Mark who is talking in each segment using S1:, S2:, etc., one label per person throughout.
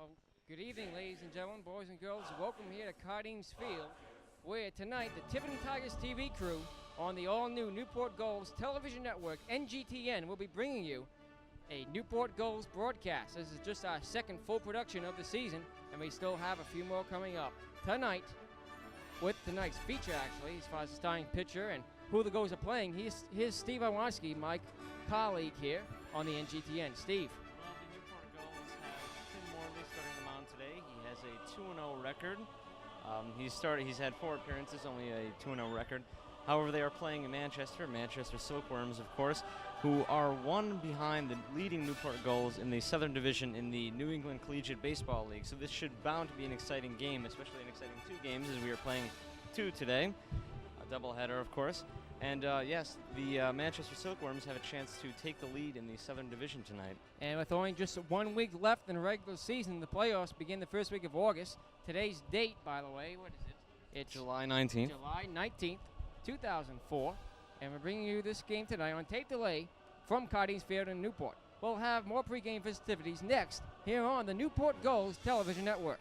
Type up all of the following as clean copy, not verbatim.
S1: Well, good evening, ladies and gentlemen, boys and girls. Welcome here to Cardines Field, where tonight the Tiverton Tigers TV crew on the all-new Newport Gulls television network, NGTN, will be bringing you a Newport Gulls broadcast. This is just our second full production of the season, and we still have a few more coming up. Tonight, with tonight's feature, actually, as far as the starting pitcher and who the Gulls are playing, here's Steve Iwanski, my colleague here on the NGTN. Steve.
S2: Well, the Newport Gulls have Tim Morley starting the mound today. He has a 2-0 record. He's had 4 appearances, only a 2-0 record. However, they are playing in Manchester Silkworms, of course, who are one behind the leading Newport Gulls in the Southern Division in the New England Collegiate Baseball League. So this should bound to be an exciting game, especially an exciting 2 games, as we are playing 2 today. A doubleheader, of course. And yes, the Manchester Silkworms have a chance to take the lead in the Southern Division tonight.
S1: And with only just 1 week left in the regular season, the playoffs begin the first week of August. Today's date, by the way, what is it? It's
S2: July 19th.
S1: July 19th, 2004. And we're bringing you this game tonight on tape delay from Cardines Field in Newport. We'll have more pregame festivities next here on the Newport Gulls television network.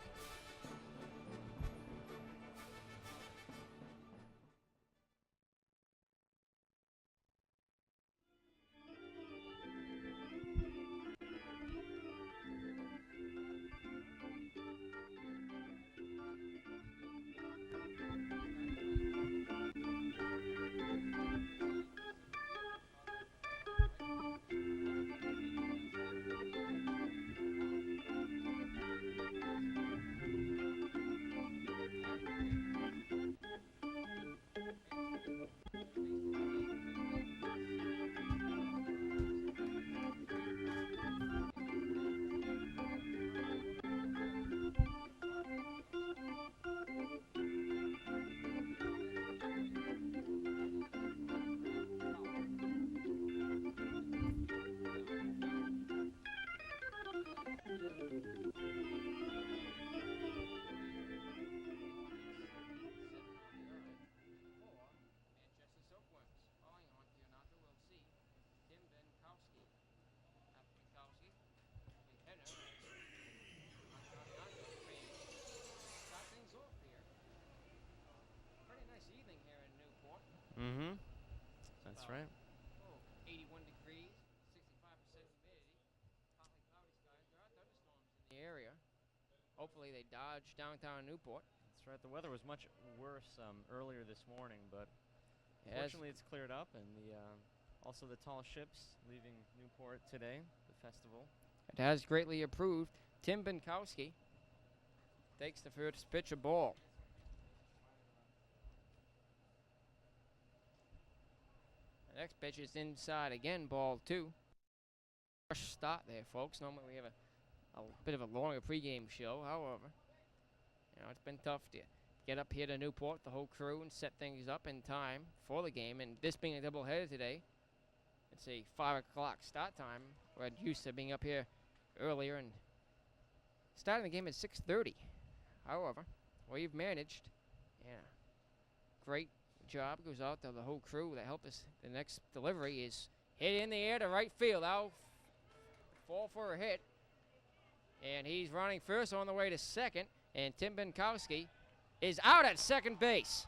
S2: Mm-hmm. That's right.
S1: 81 degrees, 65% humidity, partly cloudy skies. There are thunderstorms in the area. Hopefully they dodge downtown Newport.
S2: That's right. The weather was much worse earlier this morning, but fortunately it's cleared up, and also the tall ships leaving Newport today, the festival.
S1: It has greatly improved. Tim Binkowski takes the first pitch of ball. The next pitch is inside again, ball 2. Rush start there, folks. Normally we have a bit of a longer pregame show. However, it's been tough to get up here to Newport, the whole crew, and set things up in time for the game. And this being a doubleheader today, it's a 5 o'clock start time. We're used to being up here earlier and starting the game at 6:30. However, we've managed. Great job goes out to the whole crew that helped us. The next delivery is hit in the air to right field. I'll fall for a hit. And he's running first on the way to second. And Tim Binkowski is out at second base.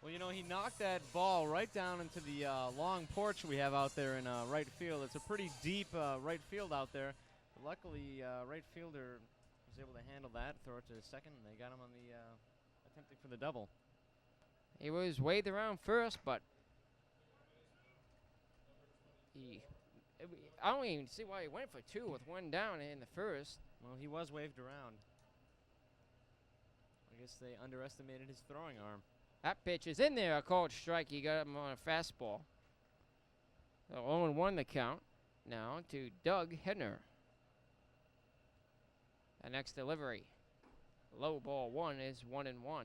S2: Well, he knocked that ball right down into the long porch we have out there in right field. It's a pretty deep right field out there. But luckily, right fielder was able to handle that, throw it to second, and they got him on the attempting for the double.
S1: He was waved around first, but I don't even see why he went for 2 with 1 down in the first.
S2: Well, he was waved around. I guess they underestimated his throwing arm.
S1: That pitch is in there, a called strike. He got him on a fastball. So 0-1 the count now to Doug Hedner. The next delivery, low ball 1 is 1-1.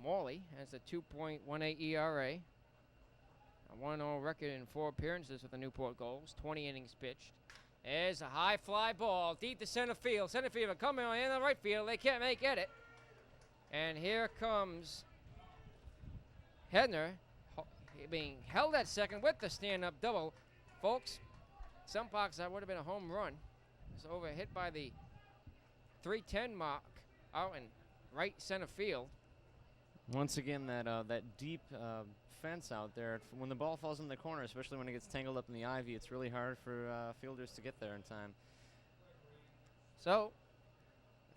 S1: Morley has a 2.18 ERA, a 1-0 record in 4 appearances with the Newport Gulls, 20 innings pitched. There's a high fly ball deep to center field. Center fielder coming on in the right field. They can't make it. And here comes Hedner being held at second with the stand-up double. Folks, some parks that would have been a home run. It's over hit by the 310 mark out in right center field.
S2: Once again, that deep fence out there. When the ball falls in the corner, especially when it gets tangled up in the ivy, it's really hard for fielders to get there in time.
S1: So,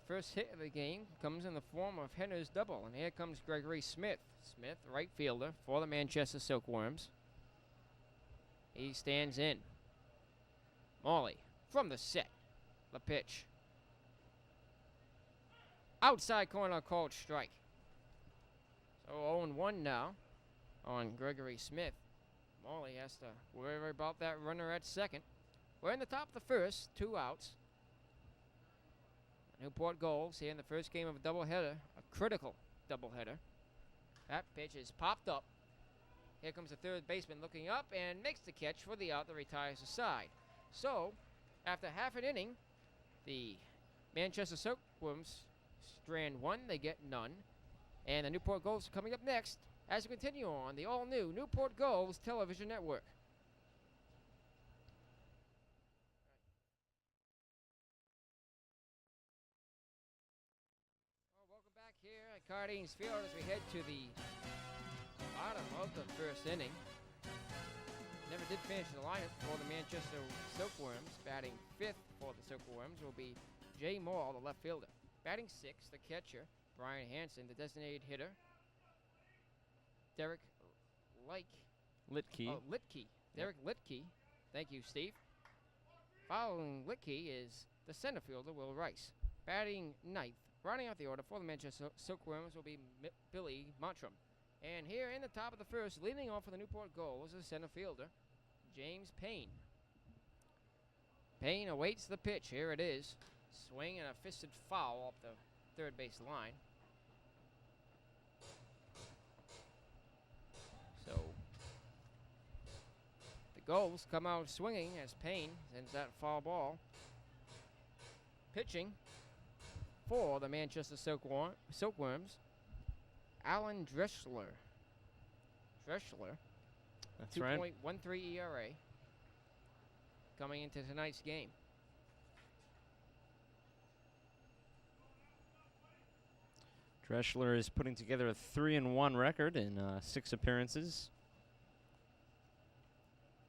S1: the first hit of the game comes in the form of Henner's double, and here comes Gregory Smith. Smith, right fielder for the Manchester Silkworms. He stands in. Morley from the set. The pitch. Outside corner called strike. So 0-1 now on Gregory Smith. Morley has to worry about that runner at second. We're in the top of the first, 2 outs. Newport Gulls here in the first game of a doubleheader, a critical doubleheader. That pitch is popped up. Here comes the third baseman looking up and makes the catch for the out that retires the side. So, after half an inning, the Manchester Silkworms strand 1, they get none. And the Newport Gulls are coming up next as we continue on the all-new Newport Gulls television network. Well, welcome back here at Cardines Field as we head to the bottom of the first inning. Never did finish the lineup for the Manchester Silkworms. Batting 5th for the Silkworms will be Jay Moore, the left fielder. Batting 6th, the catcher, Brian Hansen, the designated hitter. Derek
S2: Litke.
S1: Litke. Derek Litke. Thank you, Steve. Following Litke is the center fielder, Will Rice. Batting 9th, rounding out the order for the Manchester Silkworms will be Billy Montrum. And here in the top of the first, leading off for the Newport Gulls is the center fielder, James Payne. Payne awaits the pitch. Here it is. Swing and a fisted foul up the third base line. So the Gulls come out swinging as Payne sends that foul ball. Pitching for the Manchester Silkworms, Alan Dreschler.
S2: That's right.
S1: 2.13 ERA coming into tonight's game.
S2: Dreschler is putting together a 3-1 record in 6 appearances.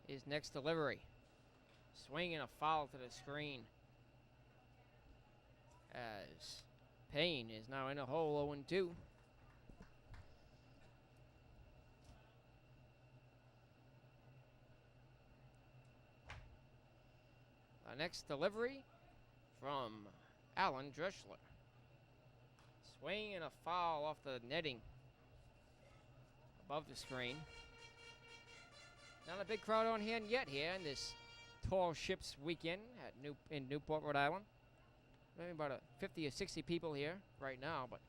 S1: His next delivery. Swing and a foul to the screen. As Payne is now in a hole 0-2. The next delivery from Alan Dreschler. Swing and a foul off the netting above the screen. Not a big crowd on hand yet here in this Tall Ships weekend at in Newport, Rhode Island. Maybe about 50 or 60 people here right now, but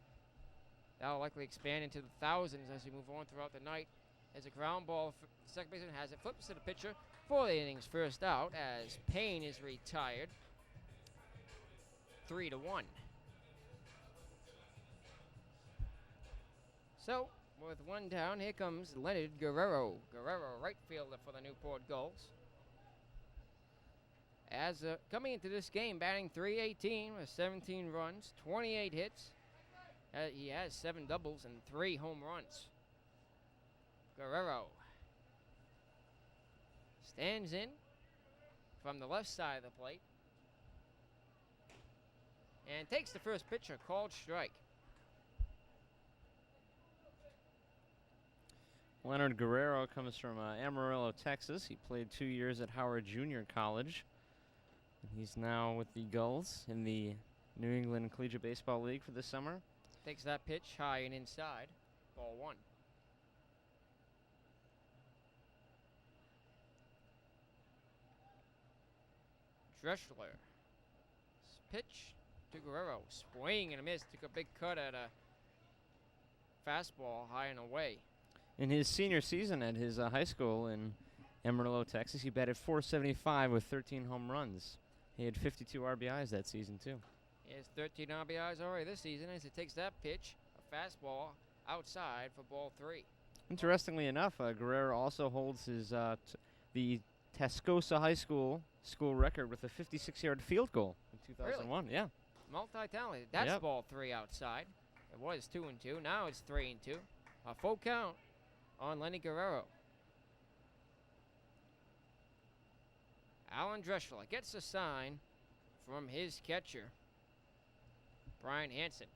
S1: that'll likely expand into the thousands as we move on throughout the night. As a ground ball, the second baseman has it, flips to the pitcher for the inning's first out as Payne is retired. 3-1. So, with one down, here comes Leonard Guerrero. Guerrero, right fielder for the Newport Gulls. As coming into this game, batting .318 with 17 runs, 28 hits. He has 7 doubles and 3 home runs. Guerrero stands in from the left side of the plate and takes the first pitch, a called strike.
S2: Leonard Guerrero comes from Amarillo, Texas. He played 2 years at Howard Junior College. He's now with the Gulls in the New England Collegiate Baseball League for this summer.
S1: Takes that pitch high and inside. Ball 1. Dreschler. Pitch to Guerrero. Swing and a miss. Took a big cut at a fastball high and away.
S2: In his senior season at his high school in Amarillo, Texas, he batted .475 with 13 home runs. He had 52 RBIs that season, too.
S1: He has 13 RBIs already this season as he takes that pitch, a fastball, outside for ball 3.
S2: Interestingly enough, Guerrero also holds his the Tascosa High School record with a 56-yard field goal in 2001. Yeah.
S1: Multi-talented. That's
S2: Yep.
S1: ball 3 outside. It was 2-2. Now it's 3-2. A full count on Lenny Guerrero. Alan Dreschler gets a sign from his catcher, Brian Hansen.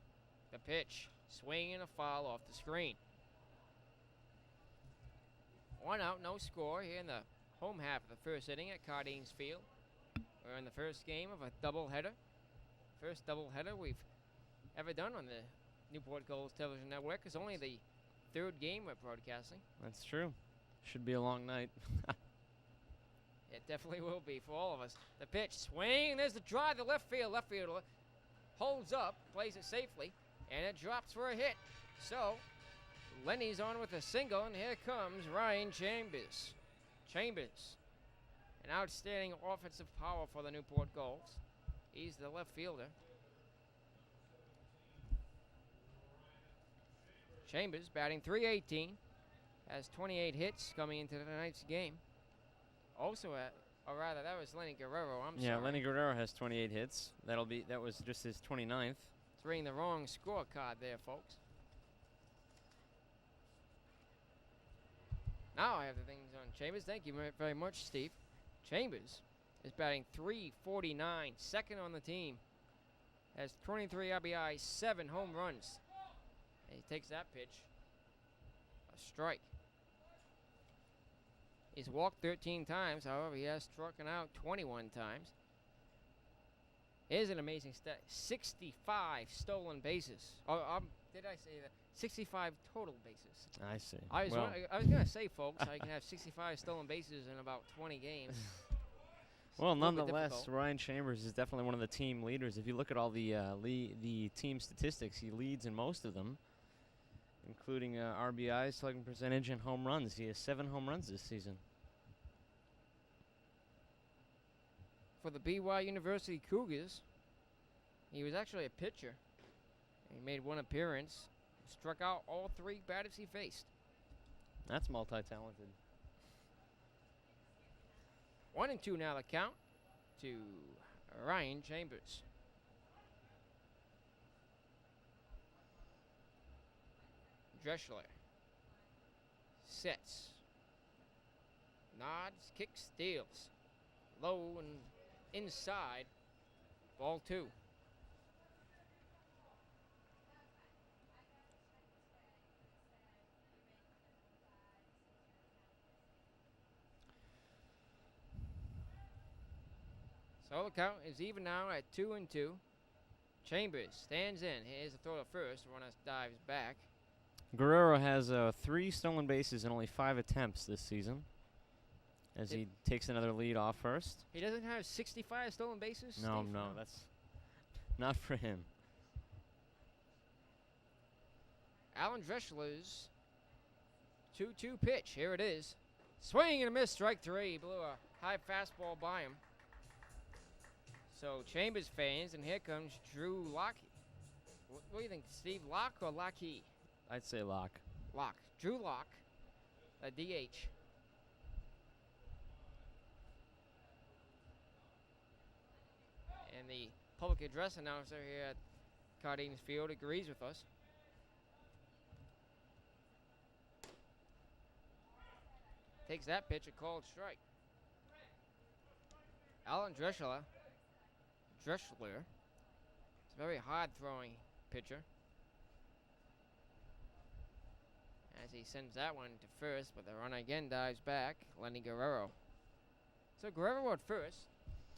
S1: The pitch, swing and a foul off the screen. 1 out, no score here in the home half of the first inning at Cardines Field. We're in the first game of a doubleheader. First doubleheader we've ever done on the Newport Gulls television network. It's only the 3rd game we're broadcasting.
S2: That's true. Should be a long night.
S1: It definitely will be for all of us. The pitch, swing, there's the drive to left field. Left fielder holds up, plays it safely, and it drops for a hit. So, Lenny's on with a single, and here comes Ryan Chambers. Chambers, an outstanding offensive power for the Newport Gulls. He's the left fielder. Chambers batting .318, has 28 hits coming into tonight's game. Also, or rather, that was Lenny Guerrero. I'm sorry.
S2: Yeah, Lenny Guerrero has 28 hits. That was just his 29th.
S1: It's reading the wrong scorecard there, folks. Now I have the things on Chambers. Thank you very much, Steve. Chambers is batting .349, second on the team. Has 23 RBI, 7 home runs. And he takes that pitch. A strike. He's walked 13 times. However, he has struck out 21 times. Here's an amazing stat. 65 stolen bases. Did I say that? 65 total bases.
S2: I see.
S1: I was going to say, folks, I can have 65 stolen bases in about 20 games.
S2: Well, nonetheless, Ryan Chambers is definitely one of the team leaders. If you look at all the team statistics, he leads in most of them, including RBI, slugging percentage, and home runs. He has 7 home runs this season.
S1: For the BY University Cougars, he was actually a pitcher. He made 1 appearance, struck out all 3 batters he faced.
S2: That's multi-talented.
S1: 1-2 now the count to Ryan Chambers. Dreschler sets, nods, kicks, steals, low and inside, ball 2. So the count is even now at 2-2. Chambers stands in. Here's a throw to first. Runner dives back.
S2: Guerrero has 3 stolen bases in only 5 attempts this season, as he takes another lead off first.
S1: He doesn't have 65 stolen bases?
S2: No,
S1: Steve?
S2: no, that's not for him.
S1: Alan Dreschler's 2-2 pitch. Here it is. Swing and a miss. Strike 3. He blew a high fastball by him. So Chambers fans, and here comes Drew Locke. What do you think, Steve? Locke or Lockheed?
S2: I'd say Locke.
S1: Locke. Drew Locke, a DH. And the public address announcer here at Cardines Field agrees with us. Takes that pitch, a called strike. Alan Dreschler. It's a very hard throwing pitcher. As he sends that one to first, but the runner again dives back. Lenny Guerrero. So Guerrero at first.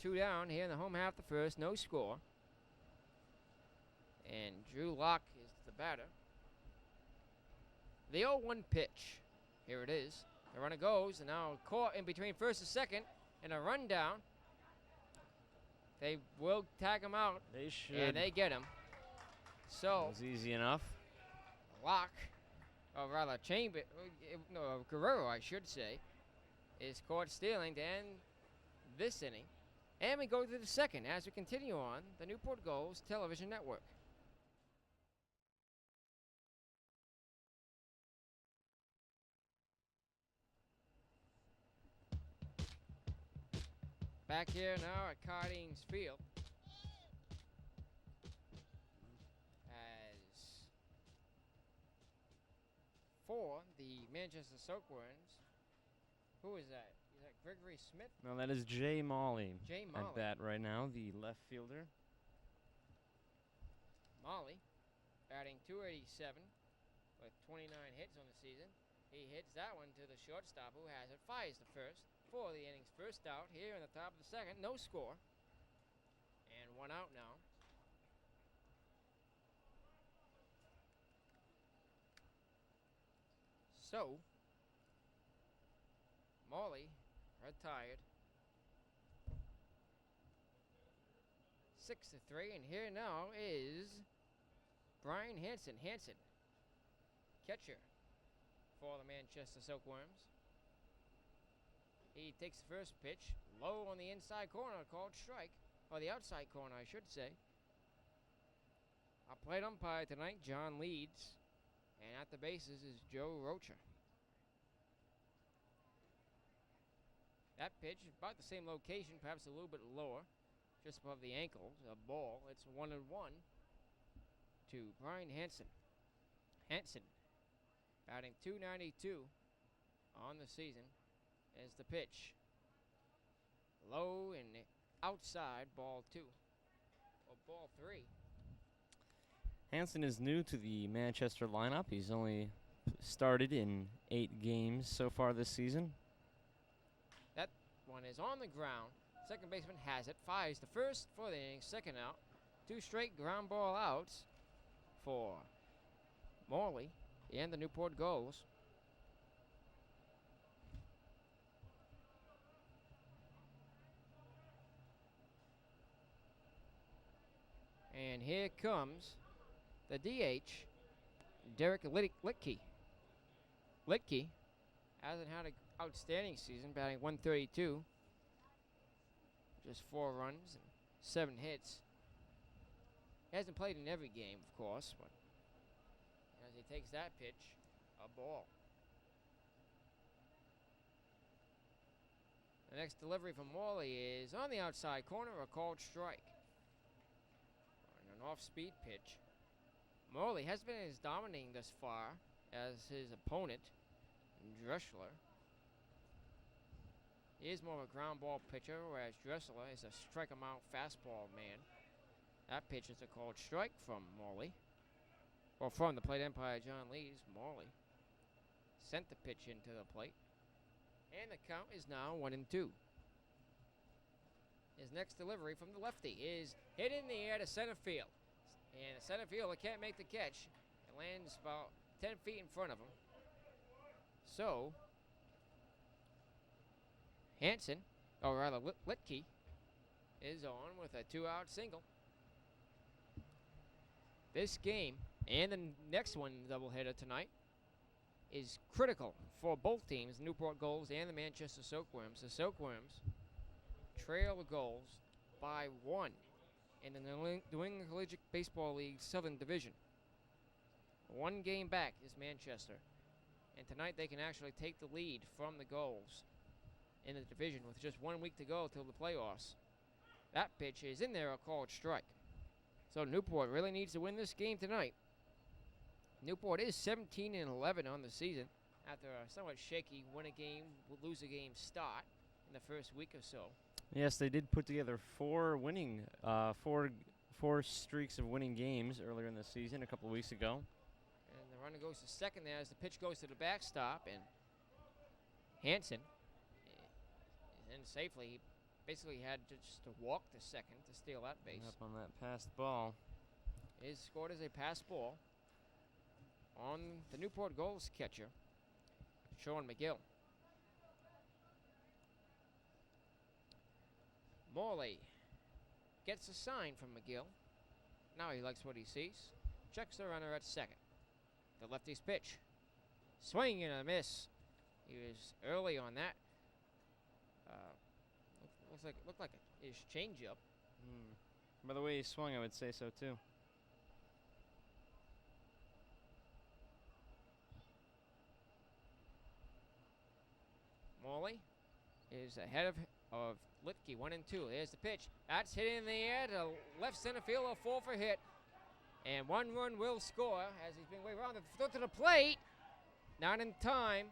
S1: 2 down here in the home half of the first. No score. And Drew Locke is the batter. The 0-1 pitch. Here it is. The runner goes, and now caught in between first and second, and a run down. They will tag him out.
S2: They should.
S1: And they get him. So
S2: it was easy enough.
S1: Locke, or rather Guerrero, I should say, is caught stealing to end this inning. And we go to the second as we continue on the Newport Gulls television network. Back here now at Cardines Field. As for the Manchester Silkworms, who is that? Is that Gregory Smith?
S2: No, that is Jay Molly.
S1: Jay
S2: At
S1: Molly.
S2: bat right now, the left fielder.
S1: Molly batting .287 with 29 hits on the season. He hits that one to the shortstop who has it. Fires the first for the inning's first out here in the top of the second. No score. And one out now. So, Molly retired. 6-3, and here now is Brian Hansen. Hansen, catcher for the Manchester Silkworms. He takes the first pitch, low on the inside corner, called strike, or the outside corner, I should say. Our plate umpire tonight, John Leeds, and at the bases is Joe Rocha. That pitch is about the same location, perhaps a little bit lower, just above the ankle, a ball. It's 1-1 to Brian Hansen. Hansen, batting .292 on the season, as the pitch. Low and outside, ball 2, or ball 3.
S2: Hansen is new to the Manchester lineup. He's only started in 8 games so far this season.
S1: That one is on the ground. Second baseman has it. Fires the first for the inning. Second out. 2 straight ground ball outs for Morley and the Newport Gulls. And here comes the DH, Derek Litke. Litke hasn't had an outstanding season, batting .132. Just 4 runs and 7 hits. He hasn't played in every game, of course, but as he takes that pitch, a ball. The next delivery from Morley is on the outside corner, a called strike. On an off-speed pitch. Morley has been as dominating thus far as his opponent, Dressler. He is more of a ground ball pitcher, whereas Dressler is a strike-him-out fastball man. That pitch is a called strike from Morley. Or from the plate umpire, John Lees. Morley sent the pitch into the plate. And the count is now 1-2. His next delivery from the lefty is hit in the air to center field. And the center fielder can't make the catch. It lands about 10 feet in front of him. So, Hansen, or rather Litke, is on with a 2-out single. This game and the next one, doubleheader tonight, is critical for both teams, the Newport Gulls and the Manchester Silkworms. The Silkworms trail the Gulls by 1 in the New England Collegiate Baseball League Southern Division. 1 game back is Manchester, and tonight they can actually take the lead from the Gulls in the division with just 1 week to go till the playoffs. That pitch is in there, a called strike. So Newport really needs to win this game tonight. Newport is 17-11 on the season after a somewhat shaky win a game, lose a game start in the first week or so.
S2: Yes, they did put together 4 streaks of winning games earlier in the season a couple of weeks ago.
S1: And the runner goes to second there as the pitch goes to the backstop, and Hansen is in safely. He basically had just to walk to second to steal that base.
S2: Up on that passed ball.
S1: It is scored as a pass ball on the Newport Gulls catcher, Sean McGill. Morley gets a sign from McGill. Now he likes what he sees. Checks the runner at second. The lefty's pitch. Swing and a miss. He was early on that. Looked like his changeup.
S2: By the way he swung, I would say so too.
S1: Morley is ahead of of Litke, 1-2. Here's the pitch. That's hit in the air to left center field, a 4 for hit. And 1 run will score as he's being waved around. The throw to the plate. Not in time.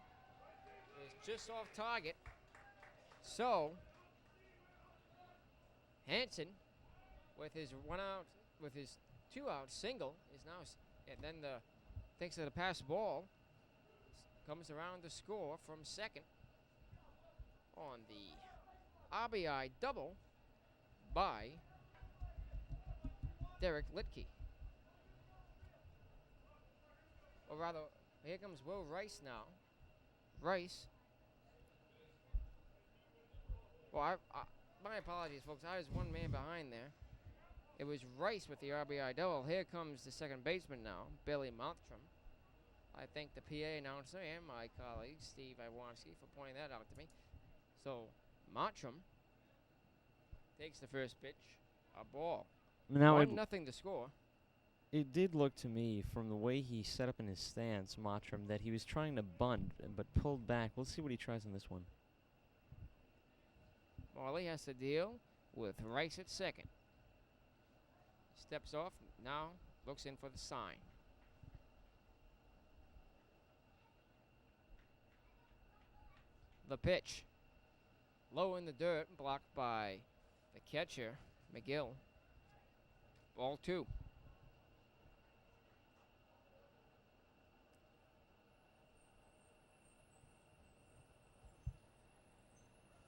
S1: It's just off target. So, Hanson, with his 2-out single, is now, and then thanks to the pass ball, comes around to score from second on the RBI double by Derek Litke. Or rather, here comes Will Rice now. Rice. Well, my apologies, folks. I was one man behind there. It was Rice with the RBI double. Here comes the second baseman now, Billy Montrum. I thank the PA announcer and my colleague, Steve Iwanski, for pointing that out to me. So, Montrum takes the first pitch, a ball.
S2: Now
S1: 1-0 to score.
S2: It did look to me, from the way he set up in his stance, Mottram, that he was trying to bunt, but pulled back. We'll see what he tries on this one.
S1: Marley has to deal with Rice at second. Steps off, now looks in for the sign. The pitch. Low in the dirt, blocked by the catcher, McGill. Ball 2.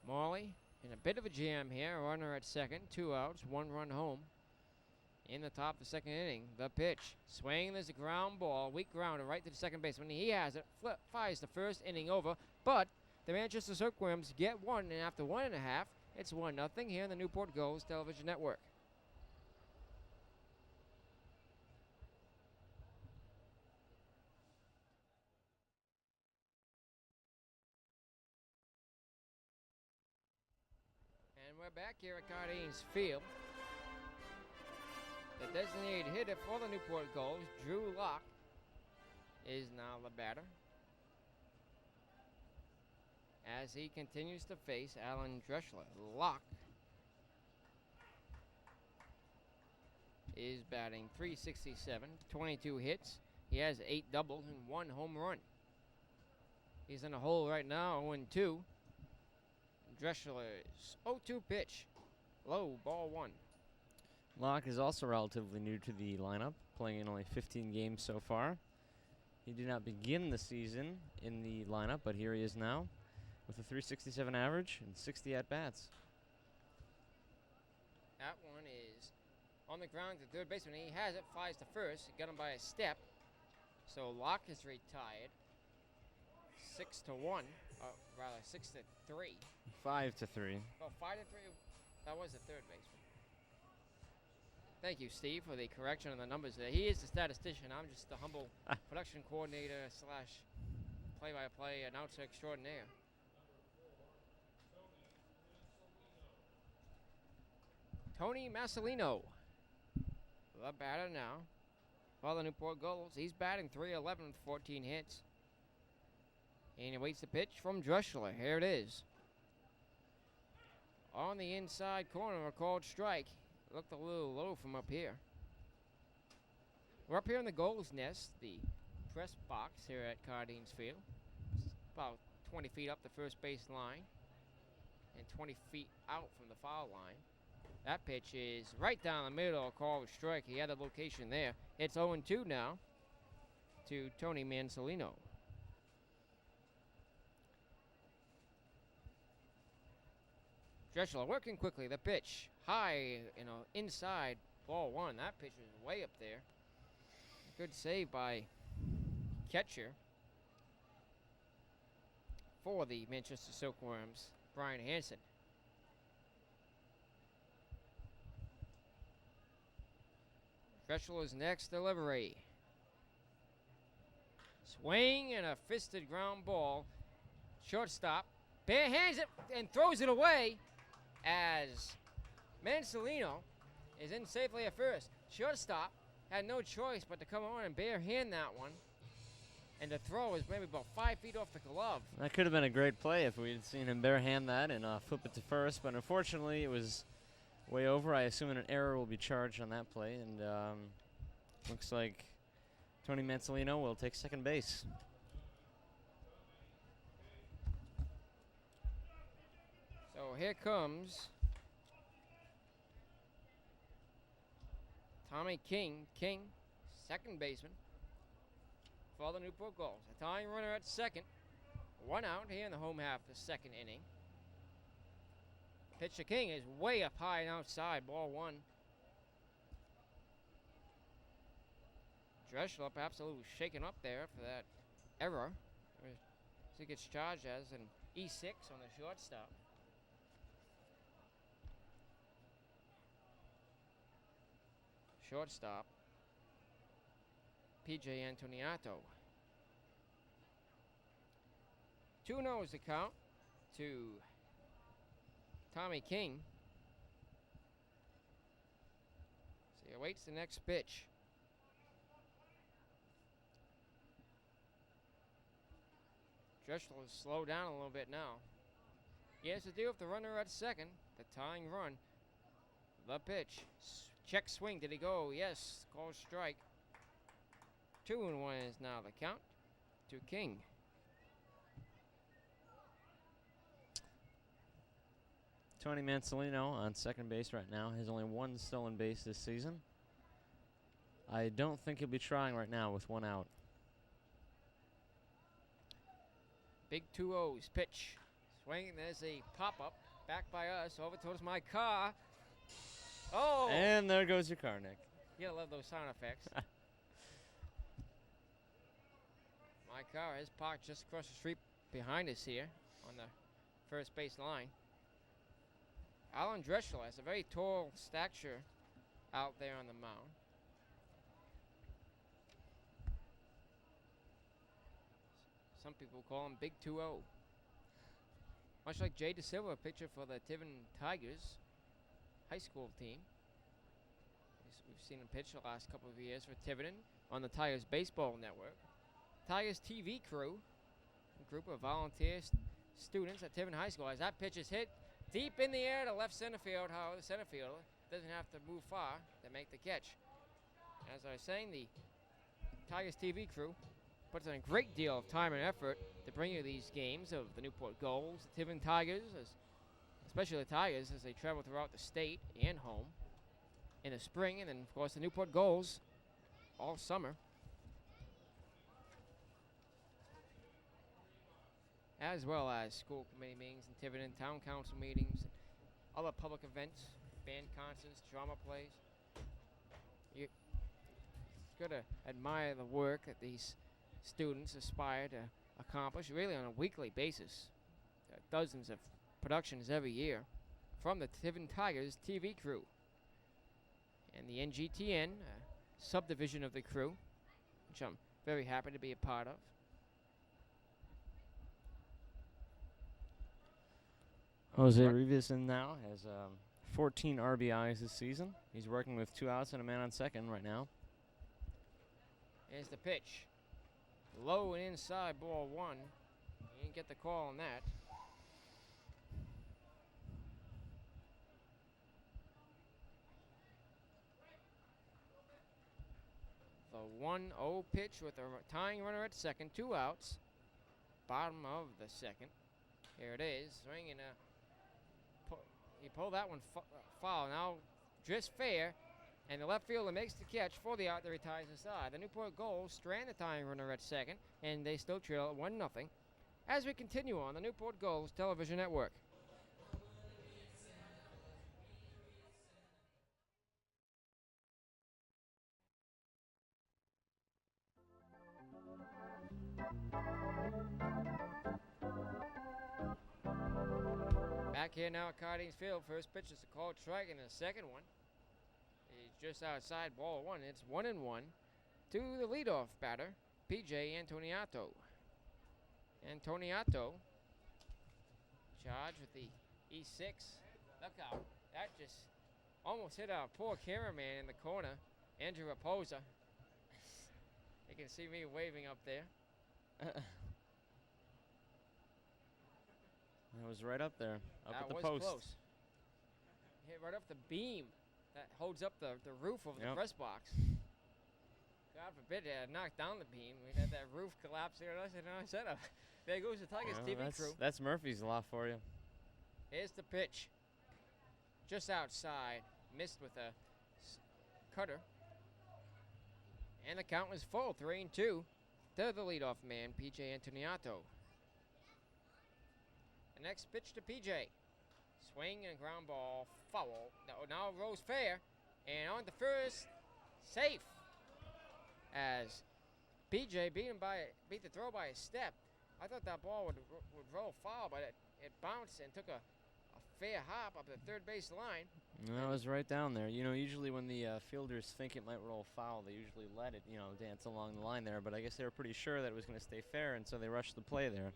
S1: Morley in a bit of a jam here. Runner at second, 2 outs, 1 run home. In the top of the second inning, the pitch. Swing, there's a ground ball, weak grounder right to the second baseman. He has it, fires the first inning over, but the Manchester Silkworms get 1, and after 1.5, it's 1-0 here on the Newport Gulls television network. And we're back here at Cardines Field. The designated hitter for the Newport Gulls, Drew Locke, is now the batter, as he continues to face Alan Dreschler. Locke is batting .367, 22 hits. He has 8 doubles and 1 home run. He's in a hole right now, 0-2. Dreschler's 0-2 pitch. Low, ball 1.
S2: Locke is also relatively new to the lineup, playing in only 15 games so far. He did not begin the season in the lineup, but here he is now with a .367 average and 60 at-bats.
S1: That one is on the ground to third baseman. He has it, flies to first. Got him by a step. So Locke is retired. 6-1, rather 6-3.
S2: 5-3.
S1: Oh, 5-3. That was the third baseman. Thank you, Steve, for the correction on the numbers there. He is the statistician. I'm just the humble production coordinator / play-by-play announcer extraordinaire. Tony Massolino, the batter now for the Newport Gulls. He's batting .311 with 14 hits. And he waits the pitch from Dreschler. Here it is. On the inside corner, a called strike. Looked a little low from up here. We're up here in the Gulls nest, the press box here at Cardines Field. It's about 20 feet up the first base line and 20 feet out from the foul line. That pitch is right down the middle, a called strike. He had the location there. It's 0-2 now to Tony Mansolino. Dreschler working quickly. The pitch high, inside, ball 1. That pitch was way up there. Good save by catcher for the Manchester Silkworms, Brian Hansen. Dreschler's next delivery. Swing and a fisted ground ball. Shortstop bare hands it and throws it away as Mansolino is in safely at first. Shortstop had no choice but to come on and bare hand that one. and the throw is maybe about 5 feet off the glove.
S2: That could have been a great play if we had seen him barehand that and flip it to first, but unfortunately it was way over. I assume an error will be charged on that play, and looks like Tony Mansolino will take second base.
S1: So here comes Tommy King, second baseman for the Newport Gulls. A tying runner at second. 1 out here in the home half of the second inning. Pitch to King is way up high and outside, ball 1. Dreschel absolutely shaken up there for that error. He gets charged as an E6 on the shortstop. Shortstop, P.J. Antoniato. 2-0 is the count to Tommy King. So he awaits the next pitch. Dreschel is slowed down a little bit now. He has to deal with the runner at second, the tying run. The pitch. Check swing. Did he go? Yes. Called strike. 2-1 is now the count to King.
S2: Tony Mansolino on second base right now has only 1 stolen base this season. I don't think he'll be trying right now with 1 out.
S1: Big 2-0's pitch. Swinging. There's a pop-up. Back by us. Over towards my car. Oh!
S2: And there goes your car, Nick.
S1: You gotta love those sound effects. My car is parked just across the street behind us here on the first base line. Alan Dreschel has a very tall stature out there on the mound. Some people call him Big 2-0. Much like Jay DeSilva, a pitcher for the Tiverton Tigers high school team. We've seen him pitch the last couple of years for Tiverton on the Tigers baseball network. Tigers TV crew, a group of volunteer students at Tiverton High School. As that pitch is hit deep in the air to left center field, however, the center fielder doesn't have to move far to make the catch. As I was saying, the Tigers TV crew puts in a great deal of time and effort to bring you these games of the Newport Gulls, the Tiverton Tigers, especially the Tigers as they travel throughout the state and home in the spring, and then, of course, the Newport Gulls all summer. As well as school committee meetings in Tiverton, town council meetings, other public events, band concerts, drama plays. You got to admire the work that these students aspire to accomplish, really on a weekly basis. Dozens of productions every year from the Tiverton Tigers TV crew. And the NGTN, subdivision of the crew, which I'm very happy to be a part of.
S2: Jose Rivas now has 14 RBIs this season. He's working with 2 outs and a man on second right now.
S1: Here's the pitch. Low and inside, ball 1. You didn't get the call on that. The 1-0 pitch with a tying runner at second, 2 outs. Bottom of the second. Here it is. Swinging a. He pulled that one foul. Now just fair. And the left fielder makes the catch for the out that retires the side. The Newport Gulls strand the tying runner at second, and they still trail at 1-0. As we continue on the Newport Gulls television network. Back here now at Cardines Field. First pitch is a called strike, and the second one is just outside, ball 1. It's 1-1 to the leadoff batter, P.J. Antoniato. Antoniato charged with the E6. Look out. That just almost hit our poor cameraman in the corner, Andrew Raposa. You can see me waving up there.
S2: That was right up there, up
S1: That
S2: at the
S1: was
S2: post.
S1: close. Hit right off the beam that holds up the roof of the
S2: Yep.
S1: press box. God forbid it had knocked down the beam. We had that roof collapse there. I said, there goes the Tigers TV crew.
S2: That's Murphy's Law for you.
S1: Here's the pitch. Just outside. Missed with a cutter. And the count was full, 3-2 to the leadoff man, PJ Antoniato. The next pitch to PJ. Swing and ground ball, foul. Now Rose fair, and on the first, safe. As PJ beat the throw by a step. I thought that ball would roll foul, but it bounced and took a fair hop up the third base line.
S2: No, it was right down there. You know, usually when the fielders think it might roll foul, they usually let it, dance along the line there. But I guess they were pretty sure that it was going to stay fair, and so they rushed the play there.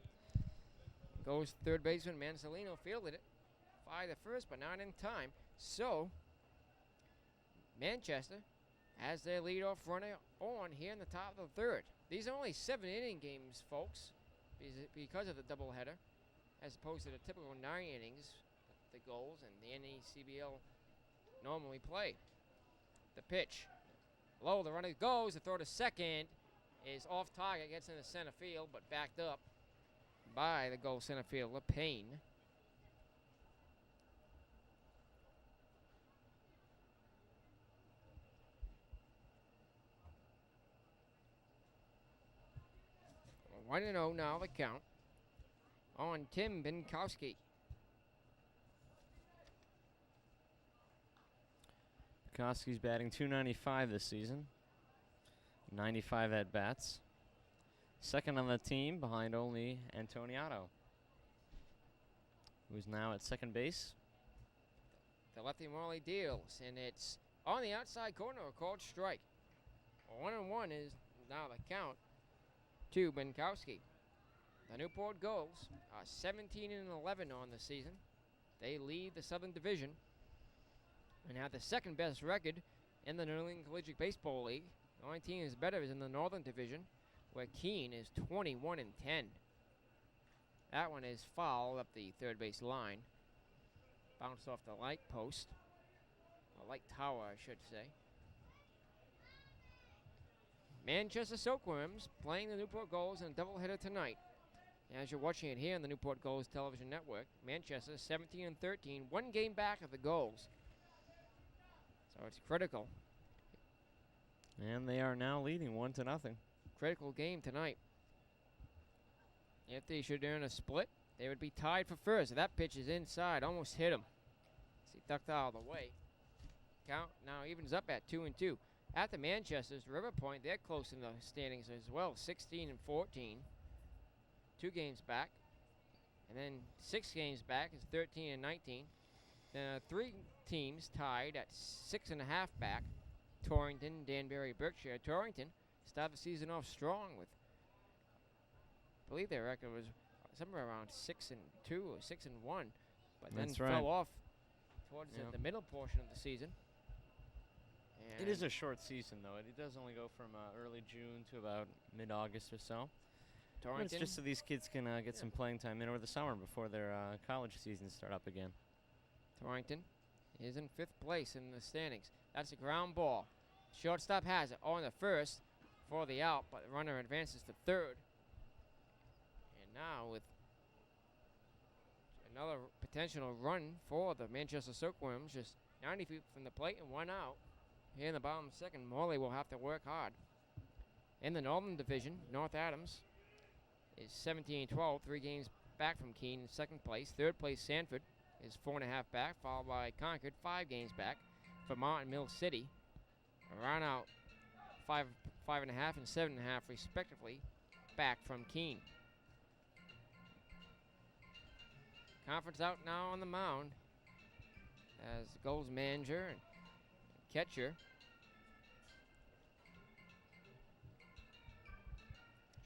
S1: Goes third baseman Manzolino, fielded it. Fired the first, but not in time. So, Manchester has their leadoff runner on here in the top of the third. These are only 7-inning games, folks, because of the doubleheader, as opposed to the typical 9 innings the Gulls and the NECBL normally play. The pitch. Low, the runner goes. The throw to second is off target, gets into center field, but backed up by the Gull center fielder, Payne. One and 0 now the count on Tim Binkowski.
S2: Koski's batting .295 this season. 95 at-bats. Second on the team behind only Antoniato, who's now at second base.
S1: The lefty Morley deals, and it's on the outside corner, a called strike. 1-1 is now the count to Binkowski. The Newport Gulls are 17-11 on the season. They lead the Southern Division and have the second best record in the New England Collegiate Baseball League. The only team is better is in the Northern Division, where Keene is 21-10. That one is fouled up the third base line. Bounced off the light post. Or light tower, I should say. Manchester Silkworms playing the Newport Gulls in a doubleheader tonight. As you're watching it here on the Newport Gulls television network, Manchester 17-13, one game back of the Gulls. So it's critical.
S2: And they are now leading 1-0.
S1: Critical game tonight. If they should earn a split, they would be tied for first. That pitch is inside, almost hit him. He ducked out of the way. Count now evens up at 2-2. At the Manchester's River Point, they're close in the standings as well, 16-14. 2 games back. And then 6 games back is 13-19. 3 teams tied at 6.5 back. Torrington, Danbury, Berkshire. Torrington started the season off strong with, I believe their record was somewhere around 6-2 or 6-1, but then fell off towards the middle portion of the season.
S2: It is a short season, though. It does only go from early June to about mid-August or so. It's just so these kids can get some playing time in over the summer before their college seasons start up again.
S1: Torrington is in 5th place in the standings. That's a ground ball. Shortstop has it on the first for the out, but the runner advances to third. And now with another potential run for the Manchester Silkworms, just 90 feet from the plate and 1 out. Here in the bottom second, Morley will have to work hard. In the Northern Division, North Adams is 17-12, 3 games back from Keene in 2nd place. 3rd place, Sanford is 4.5 back, followed by Concord, 5 games back. Vermont and Mill City around out 5.5 and 7.5 respectively, back from Keene. Conference out now on the mound as the Gulls manager and catcher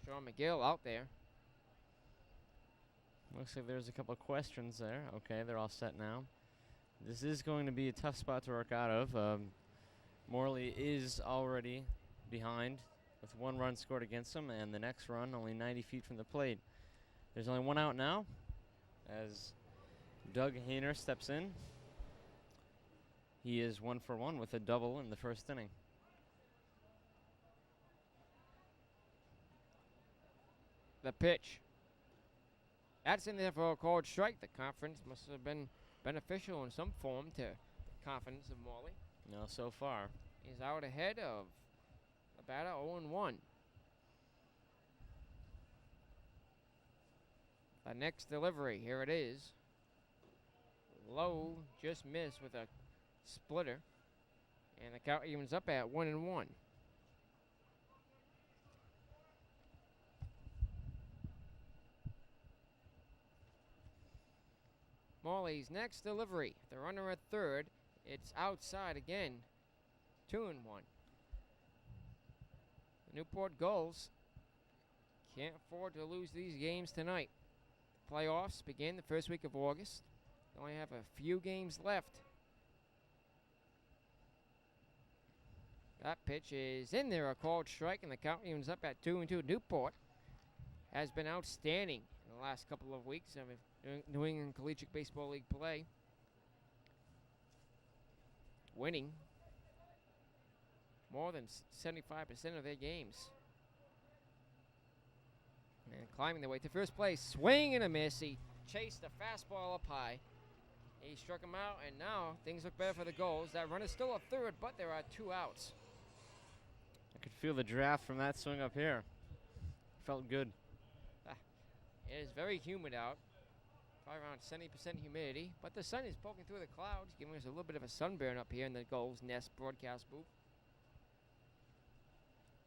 S1: Sean McGill out there.
S2: Looks like there's a couple of questions there. Okay, they're all set now. This is going to be a tough spot to work out of. Morley is already behind with 1 run scored against him, and the next run only 90 feet from the plate. There's only 1 out now as Doug Hayner steps in. He is 1 for 1 with a double in the first inning.
S1: The pitch. That's in there for a called strike. The conference must have been beneficial in some form to the confidence of Morley.
S2: No, so far.
S1: He's out ahead of the batter 0-1. The next delivery, here it is. Low, just missed with a splitter. And the count evens up at 1-1. Morley's next delivery, the runner at third. It's outside again. 2-1. The Newport Gulls can't afford to lose these games tonight. Playoffs begin the first week of August. They only have a few games left. That pitch is in there, a called strike, and the count evens up at 2-2. Newport has been outstanding in the last couple of weeks of New England Collegiate Baseball League play. Winning more than 75% of their games. And climbing their way to first place. Swing and a miss. He chased the fastball up high. He struck him out, and now things look better for the Gulls. That run is still a third, but there are 2 outs.
S2: I could feel the draft from that swing up here. Felt good.
S1: It is very humid out. Probably around 70% humidity, but the sun is poking through the clouds, giving us a little bit of a sunburn up here in the Gulls Nest broadcast booth.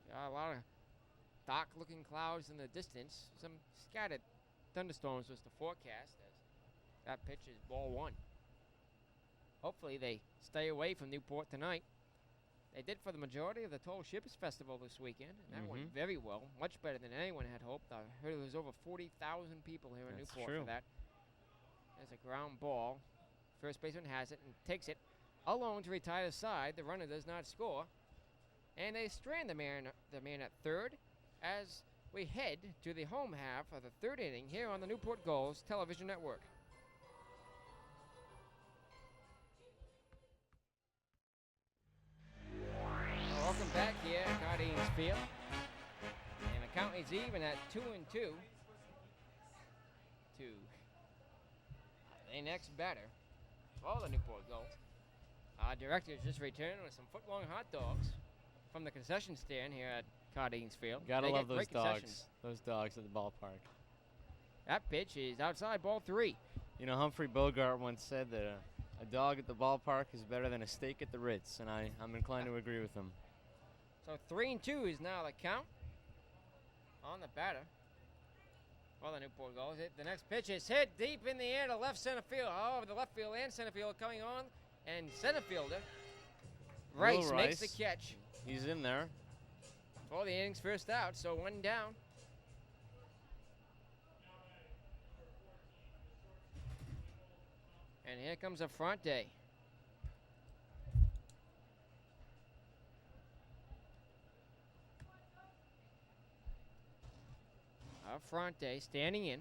S1: Got a lot of dark-looking clouds in the distance. Some scattered thunderstorms was the forecast, as that pitch is ball 1. Hopefully they stay away from Newport tonight. They did for the majority of the Toll Shippers Festival this weekend, and that went very well, much better than anyone had hoped. I heard there was over 40,000 people here in Newport for that. There's a ground ball. First baseman has it and takes it alone to retire the side. The runner does not score. And they strand the man at third as we head to the home half of the third inning here on the Newport Gulls television network. Welcome back here at Cardines Field. And the count is even at 2-2 to the next batter for the Newport Gulls. Our directors just returned with some foot-long hot dogs from the concession stand here at Cardines Field.
S2: Gotta love those dogs. Those dogs at the ballpark.
S1: That pitch is outside, ball 3.
S2: You know, Humphrey Bogart once said that a dog at the ballpark is better than a steak at the Ritz, and I'm inclined to agree with him.
S1: So 3-2 is now the count on the batter for the Newport Gulls. The next pitch is hit deep in the air to left center field. However, the left field and center field coming on, and center fielder Rice makes the catch.
S2: He's in there.
S1: For the inning's first out, so 1 down. And here comes a front day. Affronte standing in,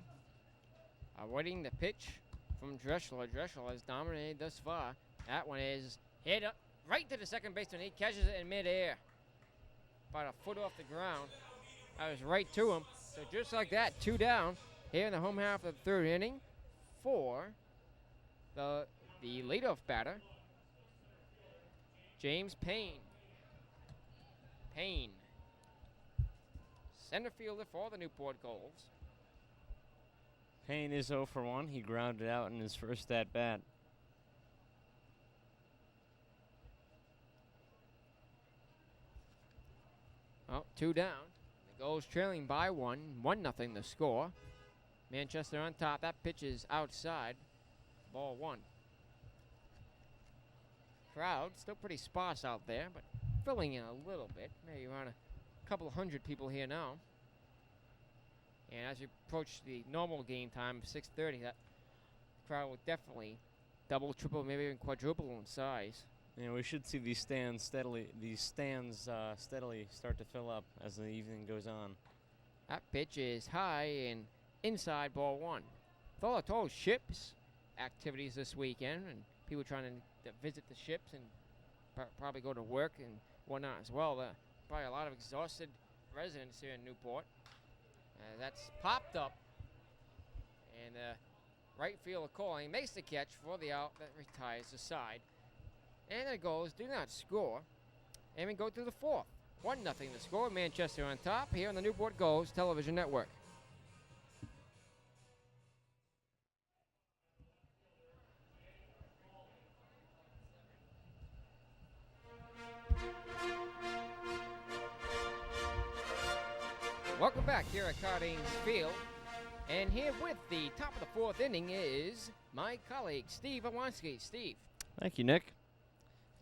S1: awaiting the pitch from Dreschler. Dreschler has dominated thus far. That one is hit up right to the second baseman. He catches it in midair, about a foot off the ground. That was right to him. So just like that, 2 down here in the home half of the third inning for the leadoff batter, James Payne. Payne, center fielder for the Newport Gulls.
S2: Payne is 0 for 1. He grounded out in his first at-bat.
S1: Well, 2 down. The Gulls trailing by 1. 1-0 the score. Manchester on top. That pitch is outside. Ball 1. Crowd still pretty sparse out there, but filling in a little bit. Maybe around a couple hundred people here now. And as you approach the normal game time of 6:30, that crowd will definitely double, triple, maybe even quadruple in size.
S2: We should see these stands steadily start to fill up as the evening goes on.
S1: That pitch is high and inside, ball one. With all the total ships activities this weekend and people trying to visit the ships and probably go to work and whatnot as well. Probably a lot of exhausted residents here in Newport. That's popped up, and right fielder calling makes the catch for the out that retires the side. And the Gulls do not score, and we go to the fourth. 1-0 the score. Manchester on top here on the Newport Gulls television network. Welcome back here at Cardines Field. And here with the top of the fourth inning is my colleague, Steve Awanski. Steve.
S2: Thank you, Nick.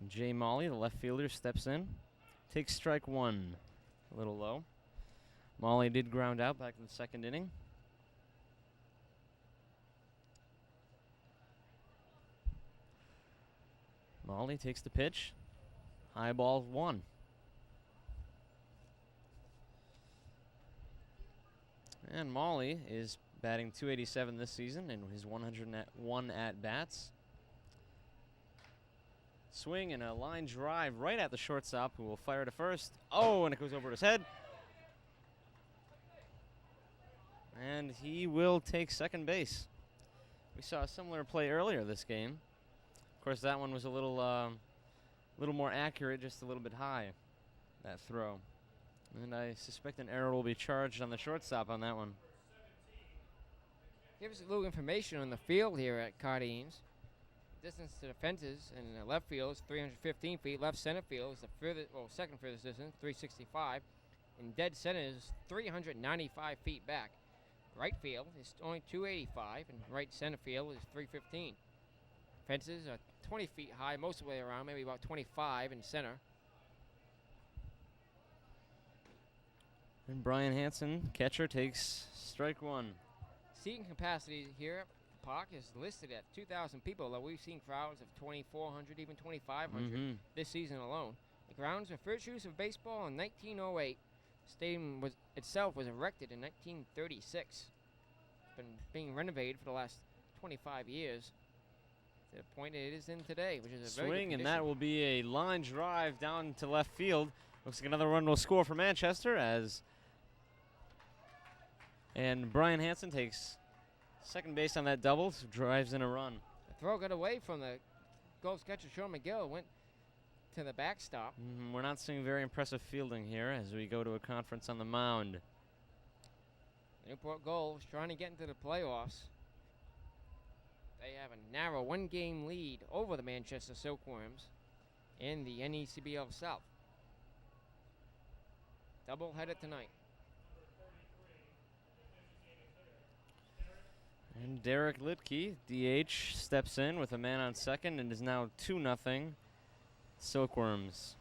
S2: Jay Molly, the left fielder, steps in. Takes strike one. A little low. Molly did ground out back in the second inning. Molly takes the pitch. High ball one. And Molly is batting .287 this season in his 101 at-bats. Swing and a line drive right at the shortstop, who will fire to first. Oh, and it goes over his head. And he will take second base. We saw a similar play earlier this game. Of course, that one was a little more accurate, just a little bit high, that throw. And I suspect an error will be charged on the shortstop on that one.
S1: Give us a little information on the field here at Cardines. Distance to the fences in the left field is 315 feet. Left center field is the second furthest distance, 365. And dead center is 395 feet back. Right field is only 285, and right center field is 315. Fences are 20 feet high most of the way around, maybe about 25 in center.
S2: And Brian Hansen, catcher, takes strike one.
S1: Seating capacity here at the park is listed at 2,000 people, though we've seen crowds of 2,400, even 2,500 this season alone. The grounds were first use of baseball in 1908. The stadium itself was erected in 1936. It's been being renovated for the last 25 years to the point it is in today, which is a very good
S2: swing, and
S1: condition.
S2: that will be a line drive down to left field. Looks like another run will score for Manchester and Brian Hansen takes second base on that double, so drives in a run.
S1: The throw got away from the Gulls catcher, Sean McGill, went to the backstop.
S2: We're not seeing very impressive fielding here as we go to a conference on the mound.
S1: Newport Gulls trying to get into the playoffs. They have a narrow one-game lead over the Manchester Silkworms in the NECBL South. Double-header tonight.
S2: And Derek Litke, DH, steps in with a man on second and is now 2-0 Silkworms.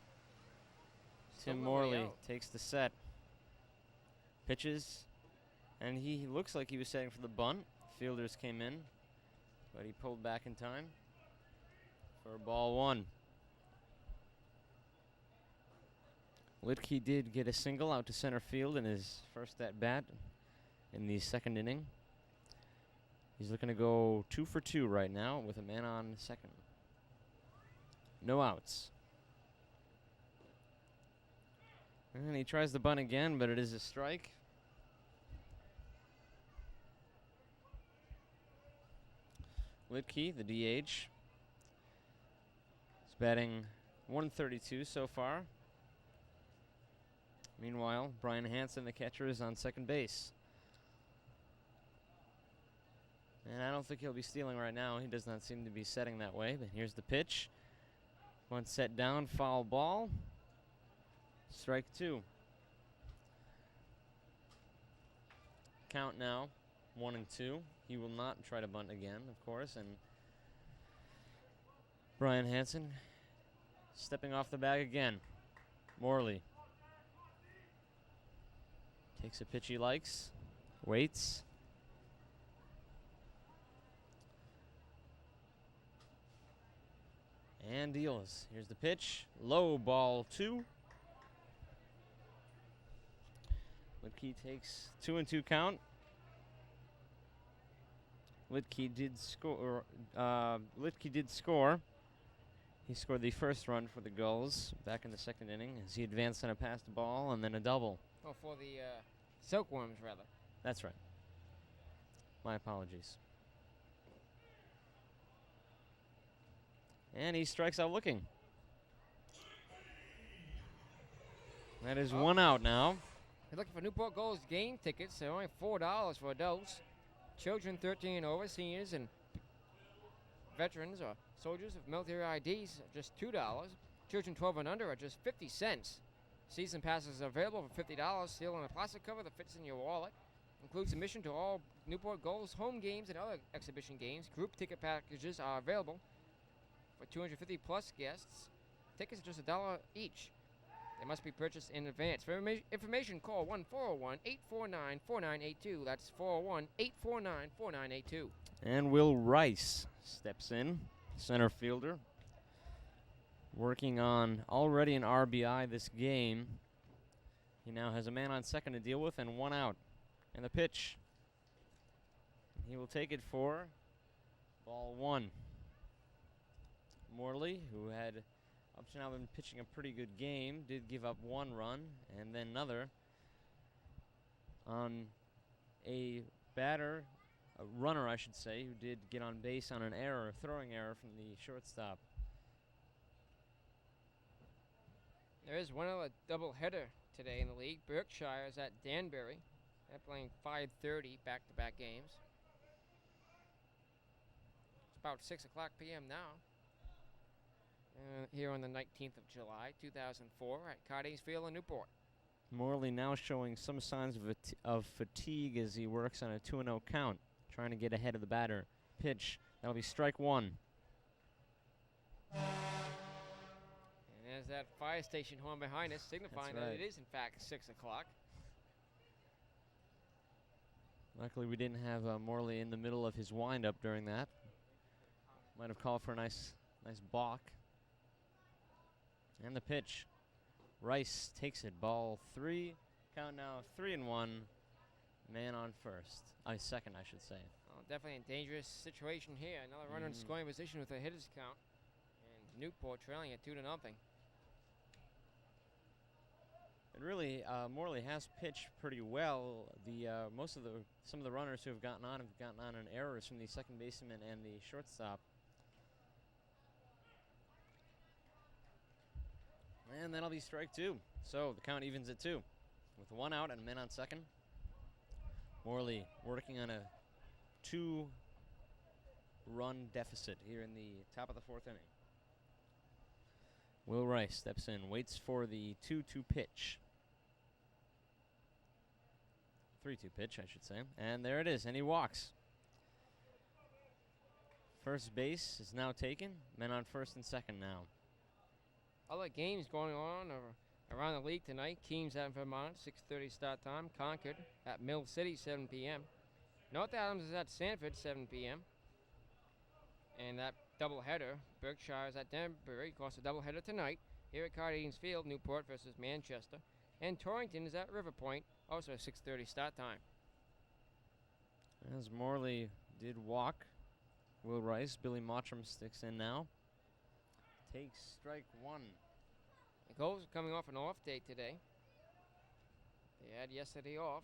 S2: Tim Morley takes the set. Pitches, and he looks like he was setting for the bunt. Fielders came in, but he pulled back in time for ball one. Litke did get a single out to center field in his first at-bat in the second inning. He's looking to go 2 for 2 right now with a man on second. No outs. And he tries the bunt again, but it is a strike. Litke, the DH, is batting 132 so far. Meanwhile, Brian Hansen, the catcher, is on second base. And I don't think he'll be stealing right now. He does not seem to be setting that way. But here's the pitch. One set down, foul ball. Strike two. Count now, 1-2. He will not try to bunt again, of course. And Brian Hansen stepping off the bag again. Morley takes a pitch he likes, waits. And deals. Here's the pitch. Low, ball 2. Litke takes 2-2 count. Litke did score. Litke did score. He scored the first run for the Gulls back in the second inning as he advanced on a passed ball and then a double.
S1: Oh, for the Silkworms, rather.
S2: That's right. My apologies. And he strikes out looking. That is one out now.
S1: You're looking for Newport Gulls game tickets. They're only $4 for adults. Children 13 and over, seniors and veterans or soldiers with military IDs are just $2. Children 12 and under are just 50 cents. Season passes are available for $50, still in a plastic cover that fits in your wallet. Includes admission to all Newport Gulls home games and other exhibition games. Group ticket packages are available for 250 plus guests. Tickets are just $1 each. They must be purchased in advance. For information, call 1-401-849-4982. That's 401-849-4982.
S2: And Will Rice steps in, center fielder. Working on already an RBI this game. He now has a man on second to deal with and one out. And the pitch. He will take it for ball 1. Morley, who had up to now been pitching a pretty good game, did give up one run and then another on a runner, I should say, who did get on base on an error, a throwing error from the shortstop.
S1: There is one other doubleheader today in the league. Berkshire is at Danbury. They're playing 5:30 back-to-back games. It's about 6 o'clock p.m. now. Here on the 19th of July, 2004, at Cardes Field in Newport.
S2: Morley now showing some signs of fatigue as he works on a 2-0 count, trying to get ahead of the batter. Pitch, that'll be strike 1.
S1: And there's that fire station horn behind us, signifying that it is, in fact, 6 o'clock.
S2: Luckily, we didn't have Morley in the middle of his windup during that. Might have called for a nice balk. And the pitch. Rice takes it. Ball 3. Count now 3-1. Man on first. Second, I should say.
S1: Well, definitely a dangerous situation here. Another runner in scoring position with a hitter's count. And Newport trailing at 2-0.
S2: And really, Morley has pitched pretty well. Some of the runners who have gotten on errors from the second baseman and the shortstop. And that'll be strike 2. So the count evens at 2. With one out and a man on second. Morley working on a 2-run deficit here in the top of the 4th inning. Will Rice steps in, waits for the 2-2 pitch. 3-2 pitch, I should say. And there it is, and he walks. First base is now taken. Men on first and second now.
S1: Other games going on around the league tonight. Keens at Vermont, 6:30 start time. Concord at Mill City, 7 p.m. North Adams is at Sanford, 7 p.m. And that doubleheader, Berkshire is at Danbury. Of course, a doubleheader tonight here at Cardes Field, Newport versus Manchester. And Torrington is at River Point, also a 6:30 start time.
S2: As Morley did walk, Will Rice, Billy Mottram sticks in now. Takes strike 1.
S1: The Gulls are coming off an off day today. They had yesterday off.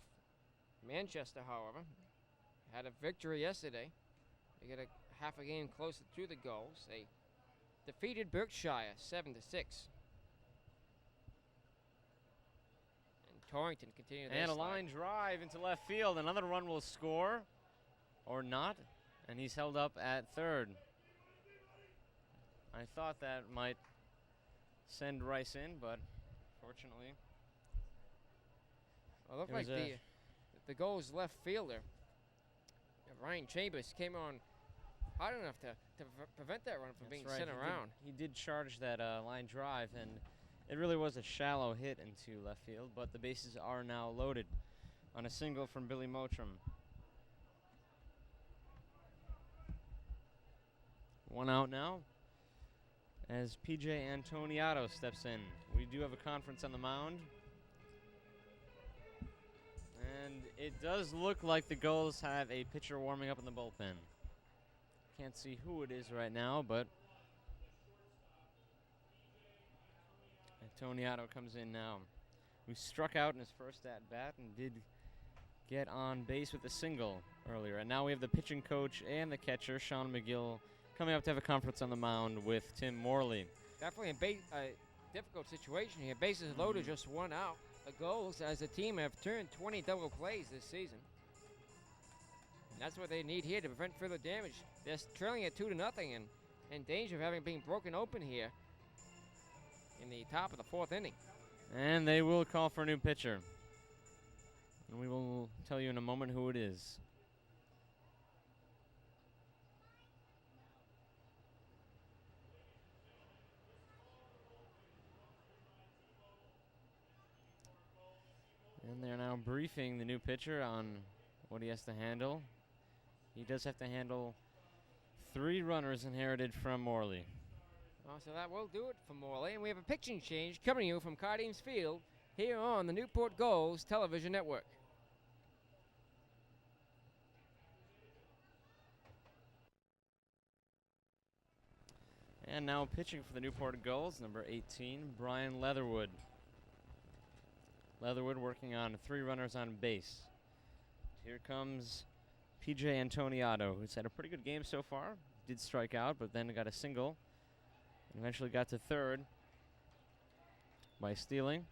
S1: Manchester, however, had a victory yesterday. They get a half a game closer to the Gulls. They defeated Berkshire 7-6. And Torrington continued their
S2: And a
S1: slide.
S2: line drive into left field. Another run will score, or not, and he's held up at third. I thought that might send Rice in, but fortunately.
S1: Well, it looked like the Gulls left fielder, Ryan Chambers, came on hard enough to prevent that run from being sent around.
S2: He did charge that line drive, and it really was a shallow hit into left field, but the bases are now loaded on a single from Billy Mottram. One out now. as PJ Antoniato steps in. We do have a conference on the mound. And it does look like the Gulls have a pitcher warming up in the bullpen. Can't see who it is right now, but Antoniato comes in now. Who struck out in his first at-bat and did get on base with a single earlier. And now we have the pitching coach and the catcher, Sean McGill, coming up to have a conference on the mound with Tim Morley.
S1: Definitely a difficult situation here. Bases loaded, just one out. The Gulls, as a team, have turned 20 double plays this season. And that's what they need here to prevent further damage. They're trailing at 2-0 and in danger of having been broken open here in the top of the fourth inning.
S2: And they will call for a new pitcher. And we will tell you in a moment who it is. And they're now briefing the new pitcher on what he has to handle. He does have to handle 3 runners inherited from Morley.
S1: Oh, so that will do it for Morley. And we have a pitching change coming to you from Cardines Field here on the Newport Gulls television network.
S2: And now pitching for the Newport Gulls, number 18, Brian Leatherwood. Leatherwood working on 3 runners on base. Here comes PJ Antoniato, who's had a pretty good game so far. Did strike out, but then got a single. And eventually got to third by stealing.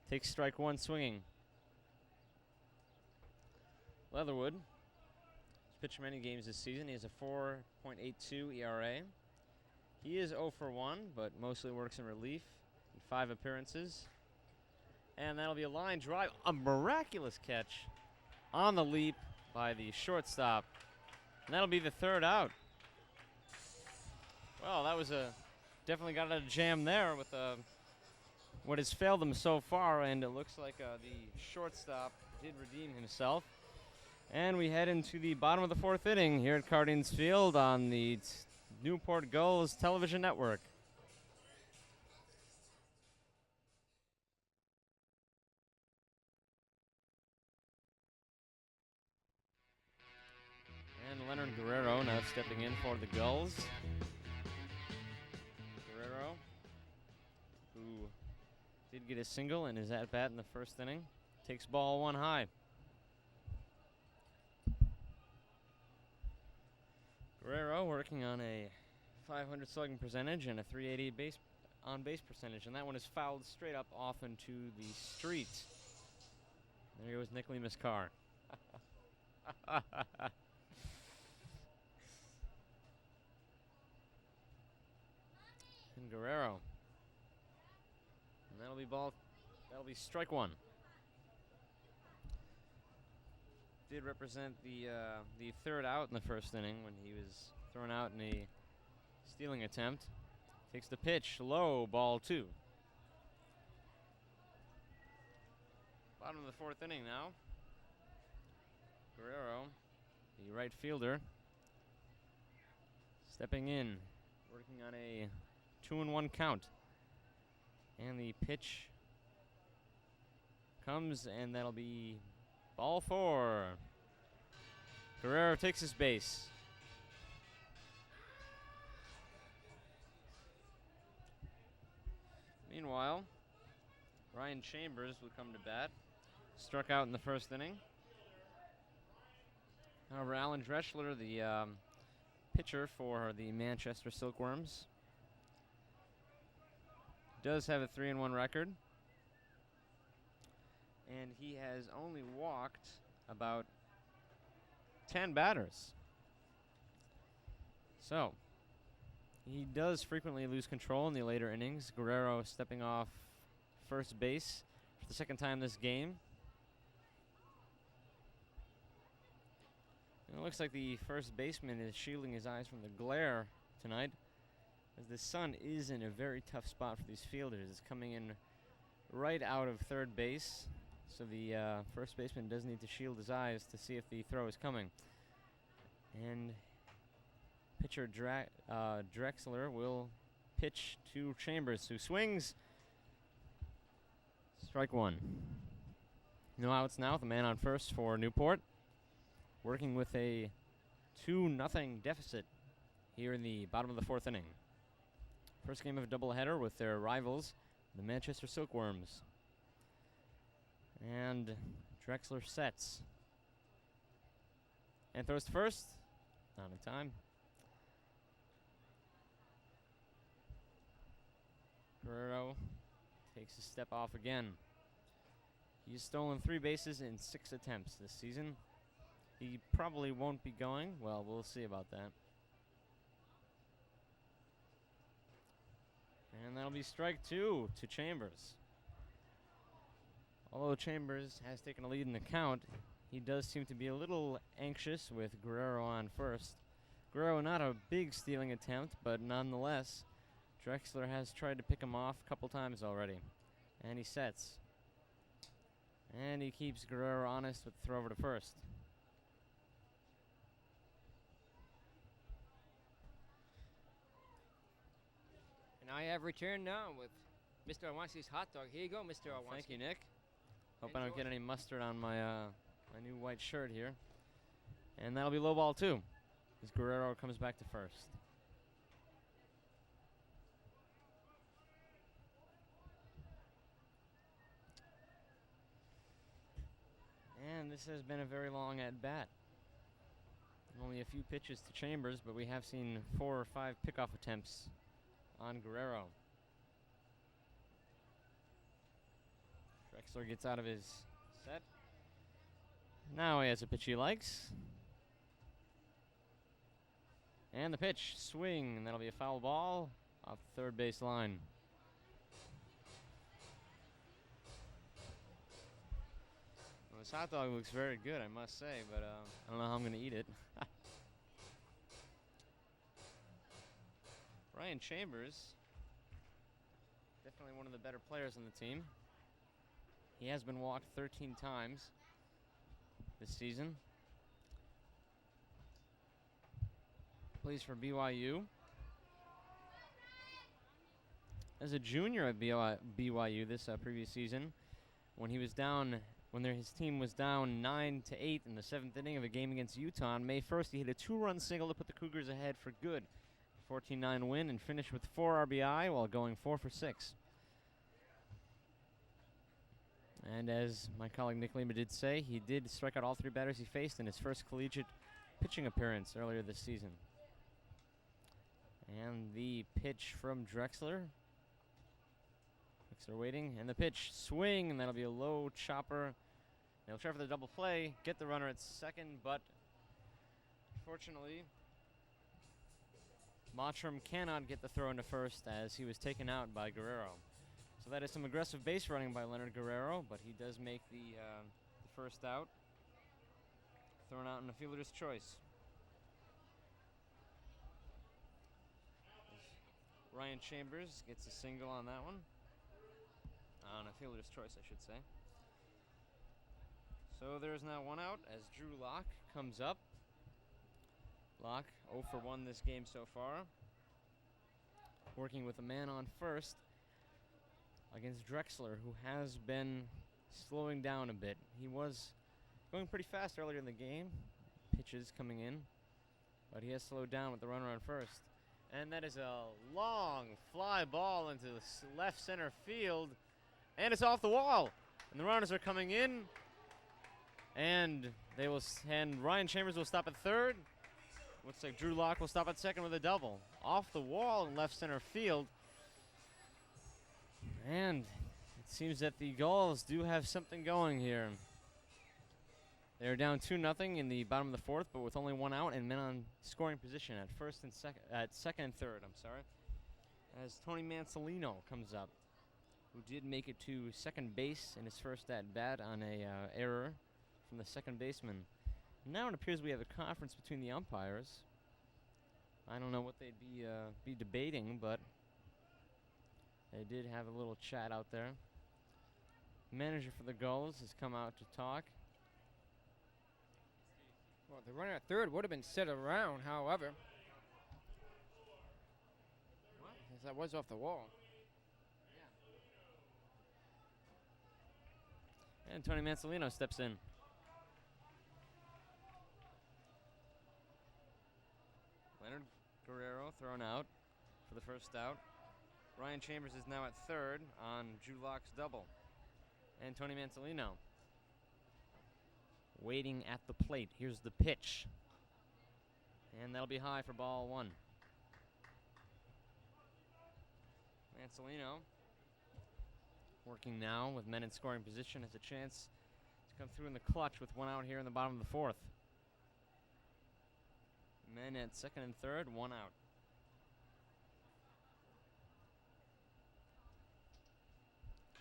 S2: Takes strike 1 swinging. Leatherwood has pitched many games this season. He has a 4.82 ERA. He is 0 for 1, but mostly works in relief in 5 appearances. And that'll be a line drive, a miraculous catch on the leap by the shortstop. And that'll be the 3rd out. Well, that was definitely got out of jam there with what has failed them so far, and it looks like the shortstop did redeem himself. And we head into the bottom of the 4th inning here at Cardines Field on the Newport Gulls television network. And Leonard Guerrero now stepping in for the Gulls. Guerrero, who did get a single in his at-bat in the 1st inning, takes ball 1 high. Guerrero working on a 500 slugging percentage and a 380 on-base percentage, and that one is fouled straight up off into the street. There goes Nick Lima's car. And Guerrero. And that'll be strike 1. Did represent the 3rd out in the 1st inning when he was thrown out in a stealing attempt. Takes the pitch, low, ball 2. Bottom of the 4th inning now. Guerrero, the right fielder, stepping in, working on a 2-1 count. And the pitch comes, and that'll be ball 4. Guerrero takes his base. Meanwhile, Ryan Chambers will come to bat. Struck out in the 1st inning. However, Alan Dreschler, the pitcher for the Manchester Silkworms, does have a 3-1 record. And he has only walked about 10 batters. So, he does frequently lose control in the later innings. Guerrero stepping off first base for the 2nd time this game. And it looks like the first baseman is shielding his eyes from the glare tonight, as the sun is in a very tough spot for these fielders. It's coming in right out of 3rd base. So the first baseman does need to shield his eyes to see if the throw is coming. And pitcher Drexler will pitch to Chambers, who swings. Strike one. No outs now with a man on first for Newport. Working with a 2-0 deficit here in the bottom of the fourth inning. First game of a doubleheader with their rivals, the Manchester Silkworms. And Drexler sets. And throws to first. Not in time. Guerrero takes a step off again. He's stolen 3 bases in 6 attempts this season. He probably won't be going. Well, we'll see about that. And that'll be strike 2 to Chambers. Although Chambers has taken a lead in the count, he does seem to be a little anxious with Guerrero on first. Guerrero not a big stealing attempt, but nonetheless, Drexler has tried to pick him off a couple times already. And he sets. And he keeps Guerrero honest with the throw over to first.
S1: And I have returned now with Mr. Awansi's hot dog. Here you go, Mr. Awansi.
S2: Thank you, Nick. Hope I don't get any mustard on my my new white shirt here. And that'll be low ball too, as Guerrero comes back to first. And this has been a very long at bat. Only a few pitches to Chambers, but we have seen 4 or 5 pickoff attempts on Guerrero. Drexler gets out of his set. Now he has a pitch he likes. And the pitch, swing, and that'll be a foul ball off the third base line. Well, this hot dog looks very good, I must say, but I don't know how I'm going to eat it. Ryan Chambers, definitely one of the better players on the team. He has been walked 13 times this season. Plays for BYU. As a junior at BYU this previous season, when he was down, his team was down 9-8 in the 7th inning of a game against Utah on May 1st, he hit a 2-run single to put the Cougars ahead for good. 14-9 win and finished with 4 RBI while going 4 for 6. And as my colleague Nick Lima did say, he did strike out all 3 batters he faced in his first collegiate pitching appearance earlier this season. And the pitch from Drexler. Drexler waiting, and the pitch, swing, and that'll be a low chopper. They'll try for the double play, get the runner at second, but unfortunately, Mottram cannot get the throw into first as he was taken out by Guerrero. So that is some aggressive base running by Leonard Guerrero, but he does make the first out. Thrown out in a fielder's choice. Ryan Chambers gets a single on that one. On a fielder's choice, I should say. So there's now 1 out as Drew Locke comes up. Locke 0 for 1 this game so far. Working with a man on first against Drexler, who has been slowing down a bit. He was going pretty fast earlier in the game. Pitches coming in. But he has slowed down with the runner on first. And that is a long fly ball into the left center field. And it's off the wall. And the runners are coming in. And Ryan Chambers will stop at third. Looks like Drew Locke will stop at second with a double. Off the wall in left center field. And it seems that the Gulls do have something going here. They're down 2-0 in the bottom of the fourth, but with only 1 out and men on scoring position at second and third, as Tony Mansolino comes up, who did make it to second base in his first at bat on a error from the second baseman. Now it appears we have a conference between the umpires. I don't know what they'd be debating, but they did have a little chat out there. The manager for the Gulls has come out to talk.
S1: Well, the runner at third would have been set around, however. Yes, that was off the wall.
S2: And Tony Mansolino steps in. Leonard Guerrero thrown out for the first out. Ryan Chambers is now at third on Drew Locke's double. And Tony Mansolino waiting at the plate. Here's the pitch. And that'll be high for ball one. Mansolino working now with men in scoring position, has a chance to come through in the clutch with one out here in the bottom of the fourth. Men at second and third, one out.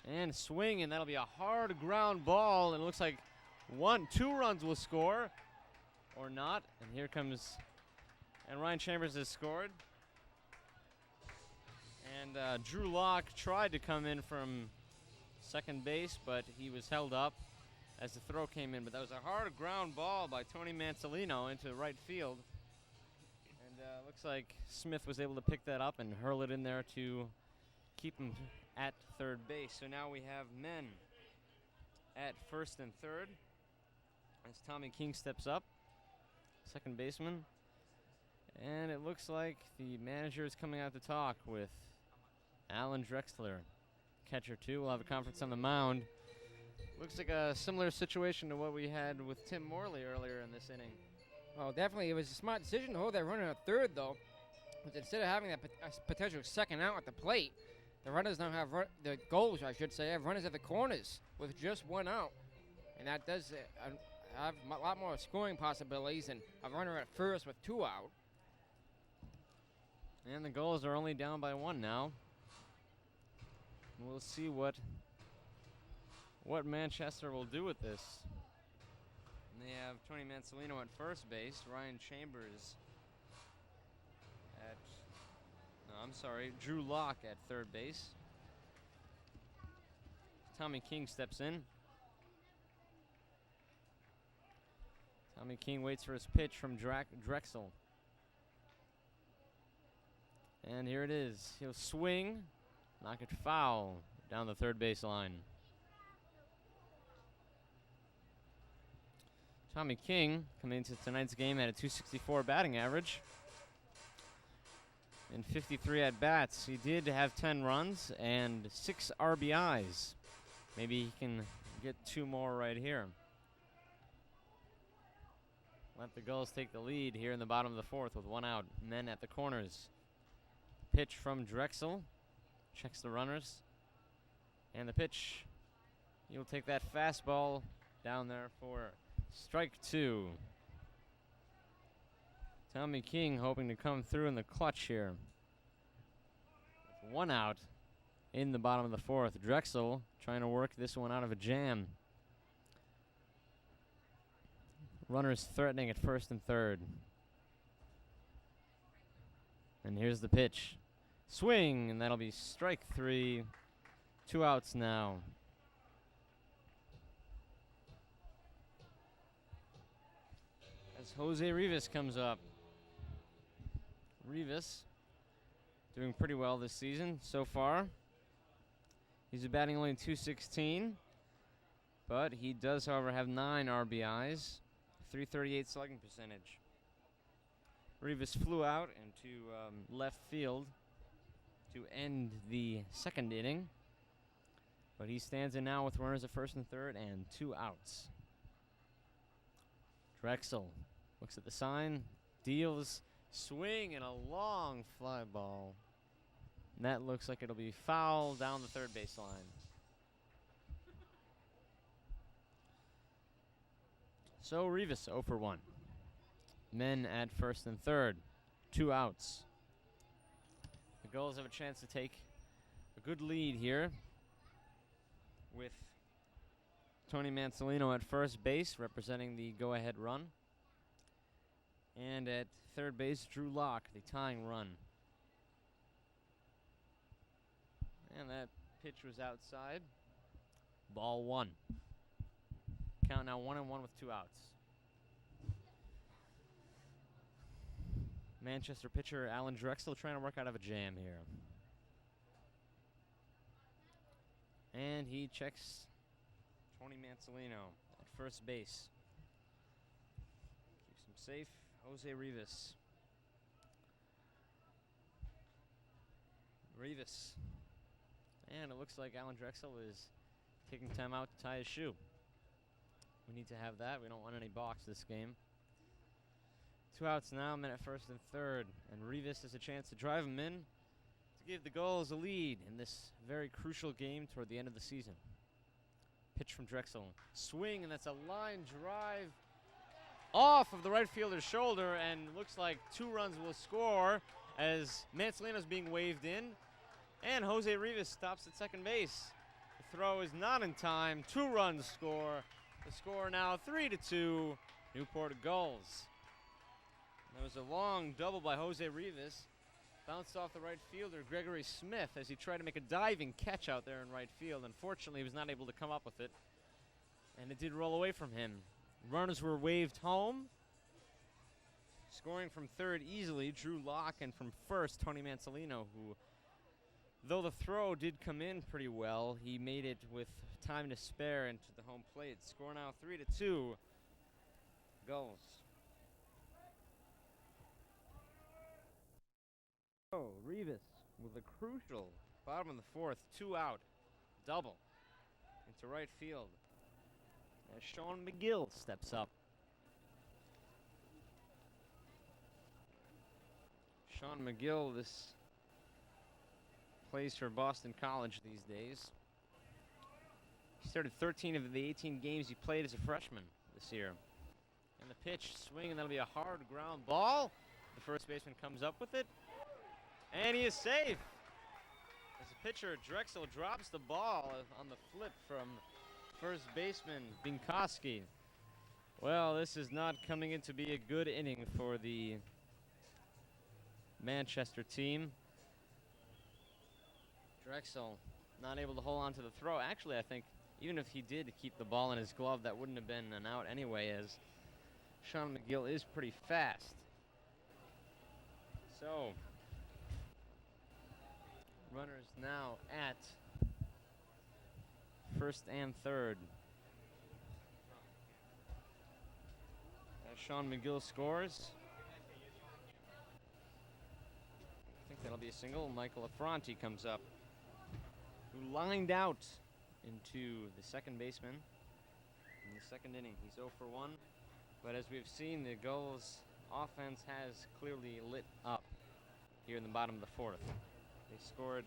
S2: And swing, and that'll be a hard ground ball, and it looks like 2 runs will score, or not. And here comes, and Ryan Chambers has scored. And Drew Locke tried to come in from second base, but he was held up as the throw came in. But that was a hard ground ball by Tony Mansolino into right field. And looks like Smith was able to pick that up and hurl it in there to keep him at third base. So now we have men at first and third as Tommy King steps up, second baseman. And it looks like the manager is coming out to talk with Alan Drexler. Catcher two will have a conference on the mound. Looks like a similar situation to what we had with Tim Morley earlier in this inning.
S1: Well, definitely, it was a smart decision to hold that runner at third, though. But instead of having that potential second out at the plate, the runners now have the Gulls, I should say, have runners at the corners with just one out, and that does have a lot more scoring possibilities than a runner at first with 2 out.
S2: And the Gulls are only down by 1 now. We'll see what Manchester will do with this. And they have Tony Mansolino at first base, Ryan Chambers at, Drew Locke at third base. Tommy King steps in. Tommy King waits for his pitch from Drexel. And here it is. He'll swing, knock it foul down the third base line. Tommy King, coming into tonight's game, had a .264 batting average in 53 at-bats. He did have 10 runs and 6 RBIs. Maybe he can get 2 more right here. Let the Gulls take the lead here in the bottom of the fourth with 1 out. Men at the corners. Pitch from Drexel. Checks the runners. And the pitch. He'll take that fastball down there for strike 2. Tommy King hoping to come through in the clutch here. With 1 out in the bottom of the fourth. Drexel trying to work this one out of a jam. Runners threatening at first and third. And here's the pitch. Swing, and that'll be strike 3. 2 outs now. As Jose Rivas comes up. Rivas doing pretty well this season so far. He's batting only .216, but he does, however, have 9 RBIs, .338 slugging percentage. Rivas flew out into left field to end the second inning, but he stands in now with runners at first and third and 2 outs. Drexel looks at the sign, deals, swing, and a long fly ball. And that looks like it'll be foul down the third baseline. So Rivas 0 for 1. Men at first and third, 2 outs. The Gulls have a chance to take a good lead here with Tony Mansolino at first base, representing the go-ahead run. And at third base, Drew Locke, the tying run. And that pitch was outside. Ball 1. Count now 1-1 with 2 outs. Manchester pitcher Alan Drexel trying to work out of a jam here. And he checks Tony Mansolino at first base. Keeps him safe. Jose Rivas. And it looks like Alan Drexel is taking time out to tie his shoe. We need to have that. We don't want any balks this game. 2 outs now, men at first and third. And Rivas has a chance to drive him in to give the Gulls a lead in this very crucial game toward the end of the season. Pitch from Drexel. Swing, and that's a line drive off of the right fielder's shoulder, and looks like 2 runs will score as Mansolino's being waved in, and Jose Rivas stops at second base. The throw is not in time. 2 runs score. The score now 3-2, Newport Gulls. There was a long double by Jose Rivas. Bounced off the right fielder, Gregory Smith, as he tried to make a diving catch out there in right field. Unfortunately, he was not able to come up with it, and it did roll away from him. Runners were waved home. Scoring from third easily, Drew Locke, and from first, Tony Mansolino, who, though the throw did come in pretty well, he made it with time to spare into the home plate. Score now 3-2, Gulls. Oh, Rivas with a crucial bottom of the fourth, 2 out, double into right field as Sean McGill steps up. Sean McGill, this plays for Boston College these days. He started 13 of the 18 games he played as a freshman this year. And the pitch, swing, and that'll be a hard ground ball. The first baseman comes up with it, and he is safe. As the pitcher, Drexel, drops the ball on the flip from first baseman Binkowski. Well, this is not coming in to be a good inning for the Manchester team. Drexel not able to hold on to the throw. Actually, I think even if he did keep the ball in his glove, that wouldn't have been an out anyway, as Sean McGill is pretty fast. So, runners now at first and third. As Sean McGill scores, I think that'll be a single. Michael Affronti comes up, who lined out into the second baseman in the second inning. He's 0 for 1, but as we've seen, the Gulls offense has clearly lit up here in the bottom of the fourth. They scored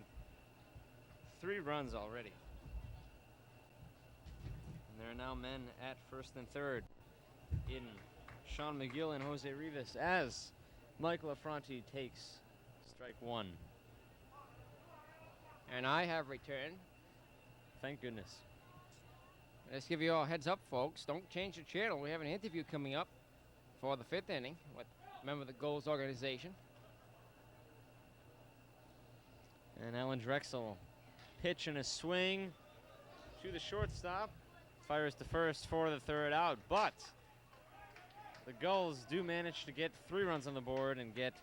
S2: 3 runs already. And there are now men at first and third in Sean McGill and Jose Rivas as Michael Affronti takes strike 1.
S1: And I have returned.
S2: Thank goodness.
S1: Let's give you all a heads up, folks. Don't change the channel. We have an interview coming up for the 5th inning with a member of the Gulls organization. And Alan Drexel, pitch and a swing to the shortstop. Fires to first for the 3rd out, but the Gulls do manage to get 3 runs on the board and get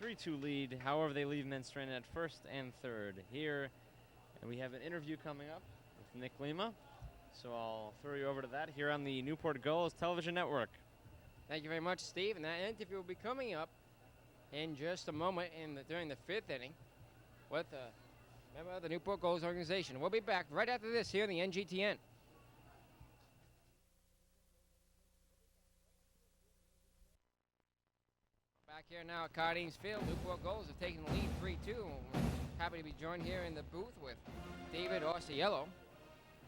S1: 3-2 lead. However, they leave men stranded at first and third here. And we have an interview coming up with Nick Lima. So I'll throw you over to that here on the Newport Gulls television network. Thank you very much, Steve. And that interview will be coming up in just a moment during the 5th inning with a member of the Newport Gulls organization. We'll be back right after this here in the NGTN. Back here now at Cardines Field, Newport Gulls have taken the lead 3-2. We're happy to be joined here in the booth with David Orsiello.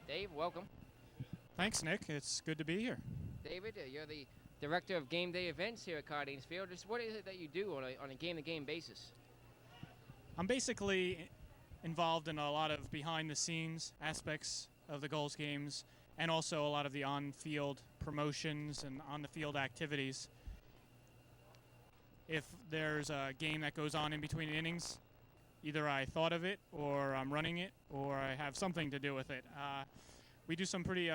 S1: Dave, welcome.
S3: Thanks, Nick. It's good to be here.
S1: David, you're the director of game day events here at Cardines Field. Just what is it that you do on a game-to-game basis?
S3: I'm basically involved in a lot of behind-the-scenes aspects of the Gulls games, and also a lot of the on-field promotions and on-the-field activities. If there's a game that goes on in between innings, either I thought of it, or I'm running it, or I have something to do with it. We do some pretty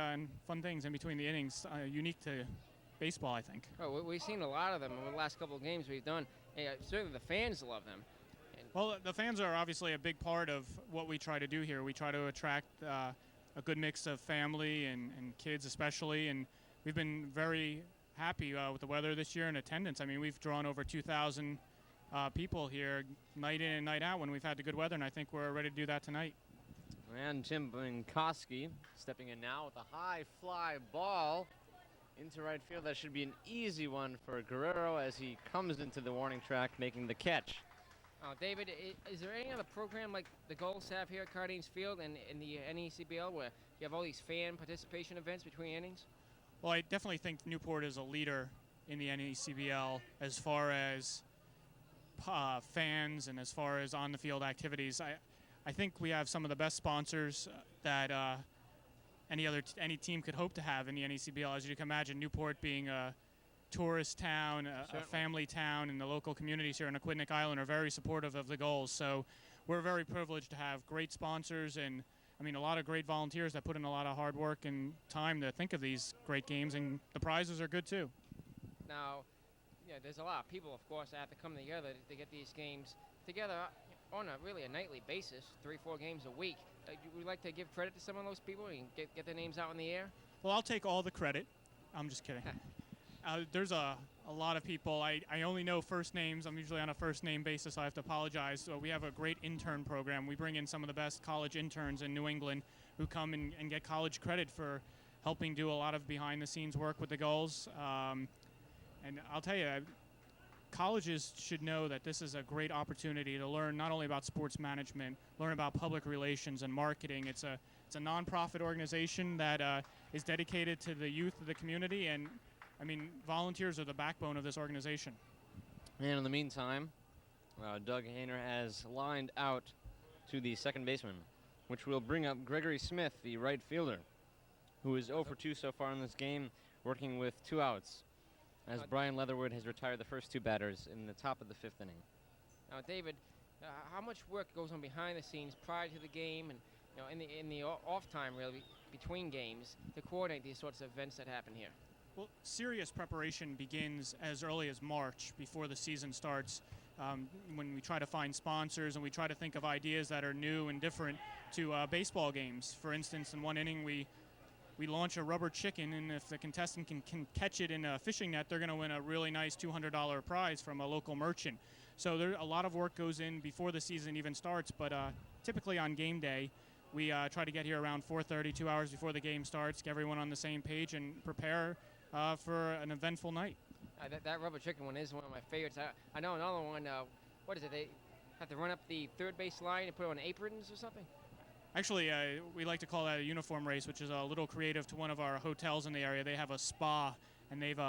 S3: fun things in between the innings, unique to baseball, I think.
S1: Well, we've seen a lot of them over the last couple of games we've done. Certainly the fans love them. And
S3: Well, the fans are obviously a big part of what we try to do here. We try to attract a good mix of family and kids especially, and we've been very happy with the weather this year and attendance. I mean, we've drawn over 2,000 people here night in and night out when we've had the good weather, and I think we're ready to do that tonight.
S2: And Tim Binkowski stepping in now with a high fly ball into right field. That should be an easy one for Guerrero as he comes into the warning track making the catch.
S1: David, is there any other program like the Gulls have here at Cardines Field and in the NECBL where you have all these fan participation events between innings?
S3: Well, I definitely think Newport is a leader in the NECBL as far as fans and as far as on-the-field activities. I think we have some of the best sponsors that any team could hope to have in the NECBL. As you can imagine, Newport being a tourist town, a family town, and the local communities here on Aquidneck Island are very supportive of the Gulls. So we're very privileged to have great sponsors and, I mean, a lot of great volunteers that put in a lot of hard work and time to think of these great games, and the prizes are good too.
S1: Now, yeah, there's a lot of people, of course, that have to come together to get these games together on a nightly basis, 3-4 games a week. Would you like to give credit to some of those people and get their names out in the air?
S3: Well, I'll take all the credit. I'm just kidding. There's a lot of people. I only know first names. I'm usually on a first name basis, so I have to apologize. So we have a great intern program. We bring in some of the best college interns in New England who come and get college credit for helping do a lot of behind the scenes work with the Gulls. And I'll tell you, colleges should know that this is a great opportunity to learn not only about sports management, learn about public relations and marketing. It's a nonprofit organization that is dedicated to the youth of the community, and I mean, volunteers are the backbone of this organization.
S2: And in the meantime, Doug Hayner has lined out to the second baseman, which will bring up Gregory Smith, the right fielder, who is 0 for 2 so far in this game, working with 2 outs, as Brian Leatherwood has retired the first 2 batters in the top of the 5th inning.
S1: Now, David, how much work goes on behind the scenes prior to the game and in the off time, really, between games to coordinate these sorts of events that happen here?
S3: Well, serious preparation begins as early as March before the season starts, when we try to find sponsors and we try to think of ideas that are new and different to baseball games. For instance, in one inning we launch a rubber chicken, and if the contestant can catch it in a fishing net, they're going to win a really nice $200 prize from a local merchant. So a lot of work goes in before the season even starts, but typically on game day, we try to get here around 4:30, 2 hours before the game starts, get everyone on the same page, and prepare for an eventful night.
S1: That rubber chicken one is one of my favorites. I know another one, what is it, they have to run up the third base line and put on aprons or something?
S3: Actually, we like to call that a uniform race, which is a little creative to one of our hotels in the area. They have a spa, and they've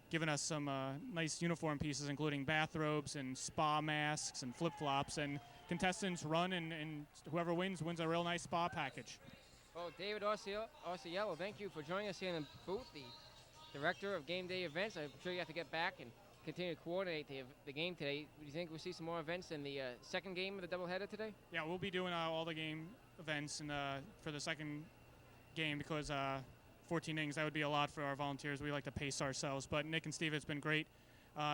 S3: given us some nice uniform pieces, including bathrobes and spa masks and flip-flops, and contestants run, and whoever wins a real nice spa package.
S1: Well, David Orsiello, thank you for joining us here in the booth, the director of game day events. I'm sure you have to get back and continue to coordinate the game today. Do you think we'll see some more events in the second game of the doubleheader today?
S3: Yeah, we'll be doing all the game events for the second game because 14 innings, that would be a lot for our volunteers. We like to pace ourselves. But Nick and Steve, it's been great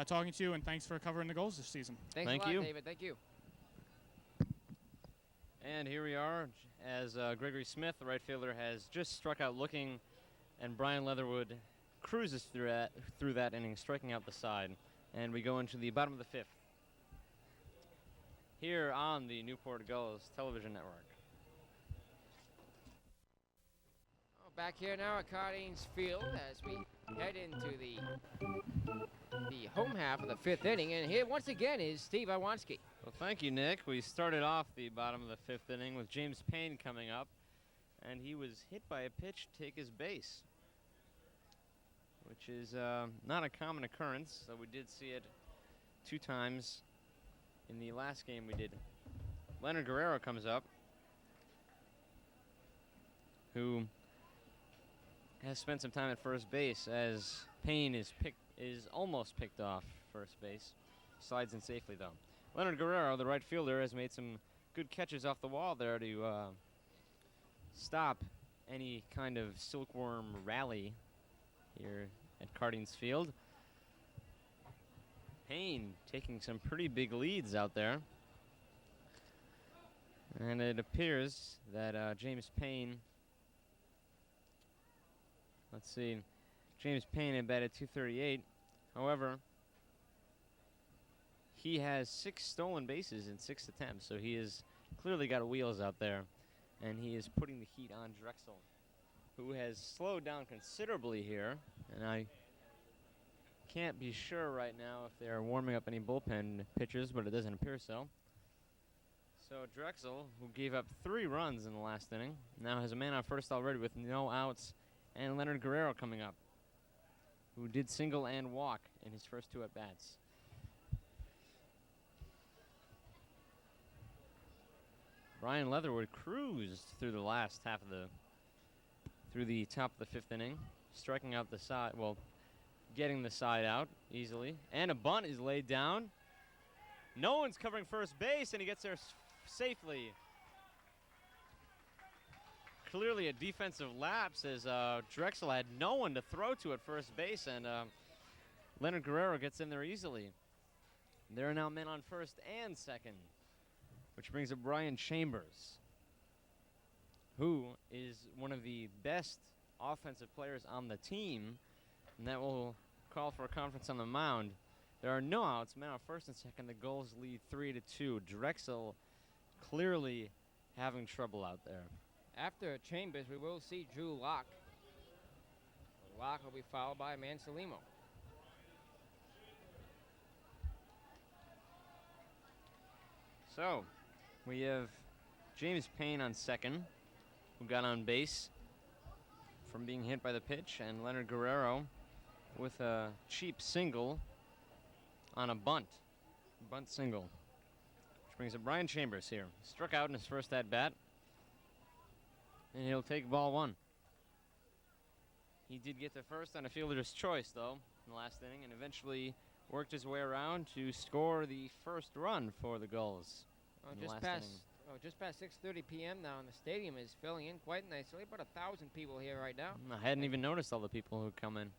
S3: talking to you, and thanks for covering the Gulls this season.
S1: Thanks a lot, David. Thank you.
S2: And here we are as Gregory Smith, the right fielder, has just struck out looking, and Brian Leatherwood cruises through that inning, striking out the side. And we go into the bottom of the 5th here on the Newport Gulls television network.
S1: Back here now at Cardines Field as we head into the home half of the 5th inning. And here once again is Steve Iwanski.
S2: Well, thank you, Nick. We started off the bottom of the 5th inning with James Payne coming up, and he was hit by a pitch to take his base, which is not a common occurrence. So we did see it 2 times in the last game we did. Leonard Guerrero comes up, who has spent some time at first base as Payne is almost picked off first base. Slides in safely, though. Leonard Guerrero, the right fielder, has made some good catches off the wall there to stop any kind of silkworm rally here at Cardines Field. Payne taking some pretty big leads out there. And it appears that James Payne, let's see, James Payne had batted 238. However, he has 6 stolen bases in 6 attempts, so he has clearly got wheels out there, and he is putting the heat on Drexel, who has slowed down considerably here, and I can't be sure right now if they are warming up any bullpen pitchers, but it doesn't appear so. So Drexel, who gave up 3 runs in the last inning, now has a man on first already with no outs, and Leonard Guerrero coming up, who did single and walk in his first 2 at-bats. Brian Leatherwood cruised through the last half of through the top of the 5th inning, striking out the side, well, getting the side out easily. And a bunt is laid down. No one's covering first base, and he gets there safely. Clearly a defensive lapse as Drexel had no one to throw to at first base, and Leonard Guerrero gets in there easily. There are now men on first and second, which brings up Brian Chambers, who is one of the best offensive players on the team, and that will call for a conference on the mound. There are no outs, men on first and second. The Gulls lead 3-2. Drexel clearly having trouble out there.
S1: After Chambers, we will see Drew Locke. Locke will be followed by Mansalimo.
S2: So, we have James Payne on second, who got on base from being hit by the pitch, and Leonard Guerrero with a cheap single on a bunt single, which brings up Brian Chambers here. Struck out in his first at-bat, and he'll take ball 1. He did get to first on a fielder's choice, though, in the last inning, and eventually worked his way around to score the first run for the Gulls.
S1: Just past 6:30 p.m. now, and the stadium is filling in quite nicely. About 1,000 people here right now.
S2: I hadn't even noticed all the people who come in.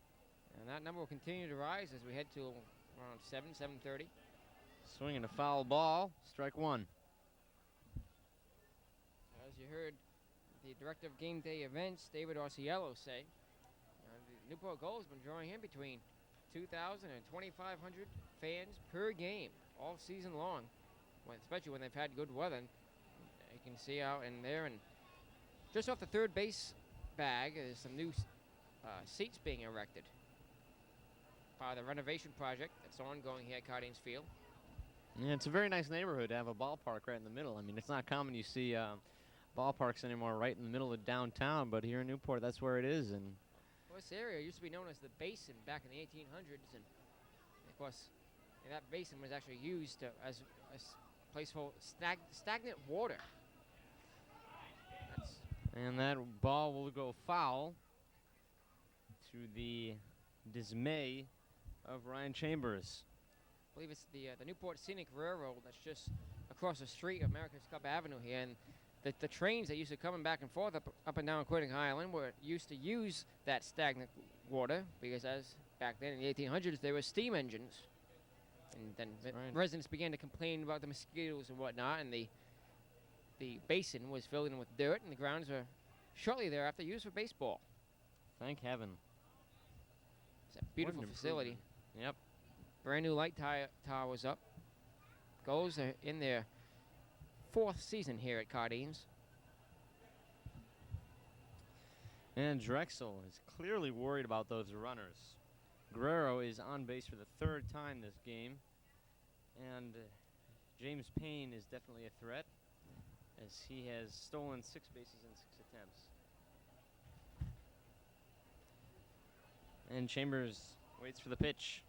S1: And that number will continue to rise as we head to around 7:30.
S2: Swinging a foul ball, strike 1.
S1: As you heard the director of game day events, David Orsiello, say, the Newport Gulls have been drawing in between 2,000 and 2,500 fans per game all season long, especially when they've had good weather. You can see out in there, and just off the third base bag, there's some new seats being erected. Part of the renovation project that's ongoing here at Cardines Field.
S2: Yeah, it's a very nice neighborhood to have a ballpark right in the middle. I mean, it's not common you see ballparks anymore right in the middle of downtown, but here in Newport, that's where it is. And
S1: well, this area used to be known as the Basin back in the 1800s, and of course, that basin was actually used as a place for stagnant water.
S2: And that ball will go foul, to the dismay of Ryan Chambers.
S1: I believe it's the Newport Scenic Railroad that's just across the street of America's Cup Avenue here, and the trains that used to coming back and forth up and down Quitting Island were used to use that stagnant water, because as back then in the 1800s there were steam engines, and then residents began to complain about the mosquitoes and whatnot, and the basin was filled in with dirt, and the grounds were shortly thereafter used for baseball.
S2: Thank heaven.
S1: It's a beautiful facility.
S2: Yep.
S1: Brand new light tower was up. Gulls are in their 4th season here at Cardines.
S2: And Drexel is clearly worried about those runners. Guerrero is on base for the 3rd time this game. And James Payne is definitely a threat, as he has stolen 6 bases in 6 attempts. And Chambers waits for the pitch.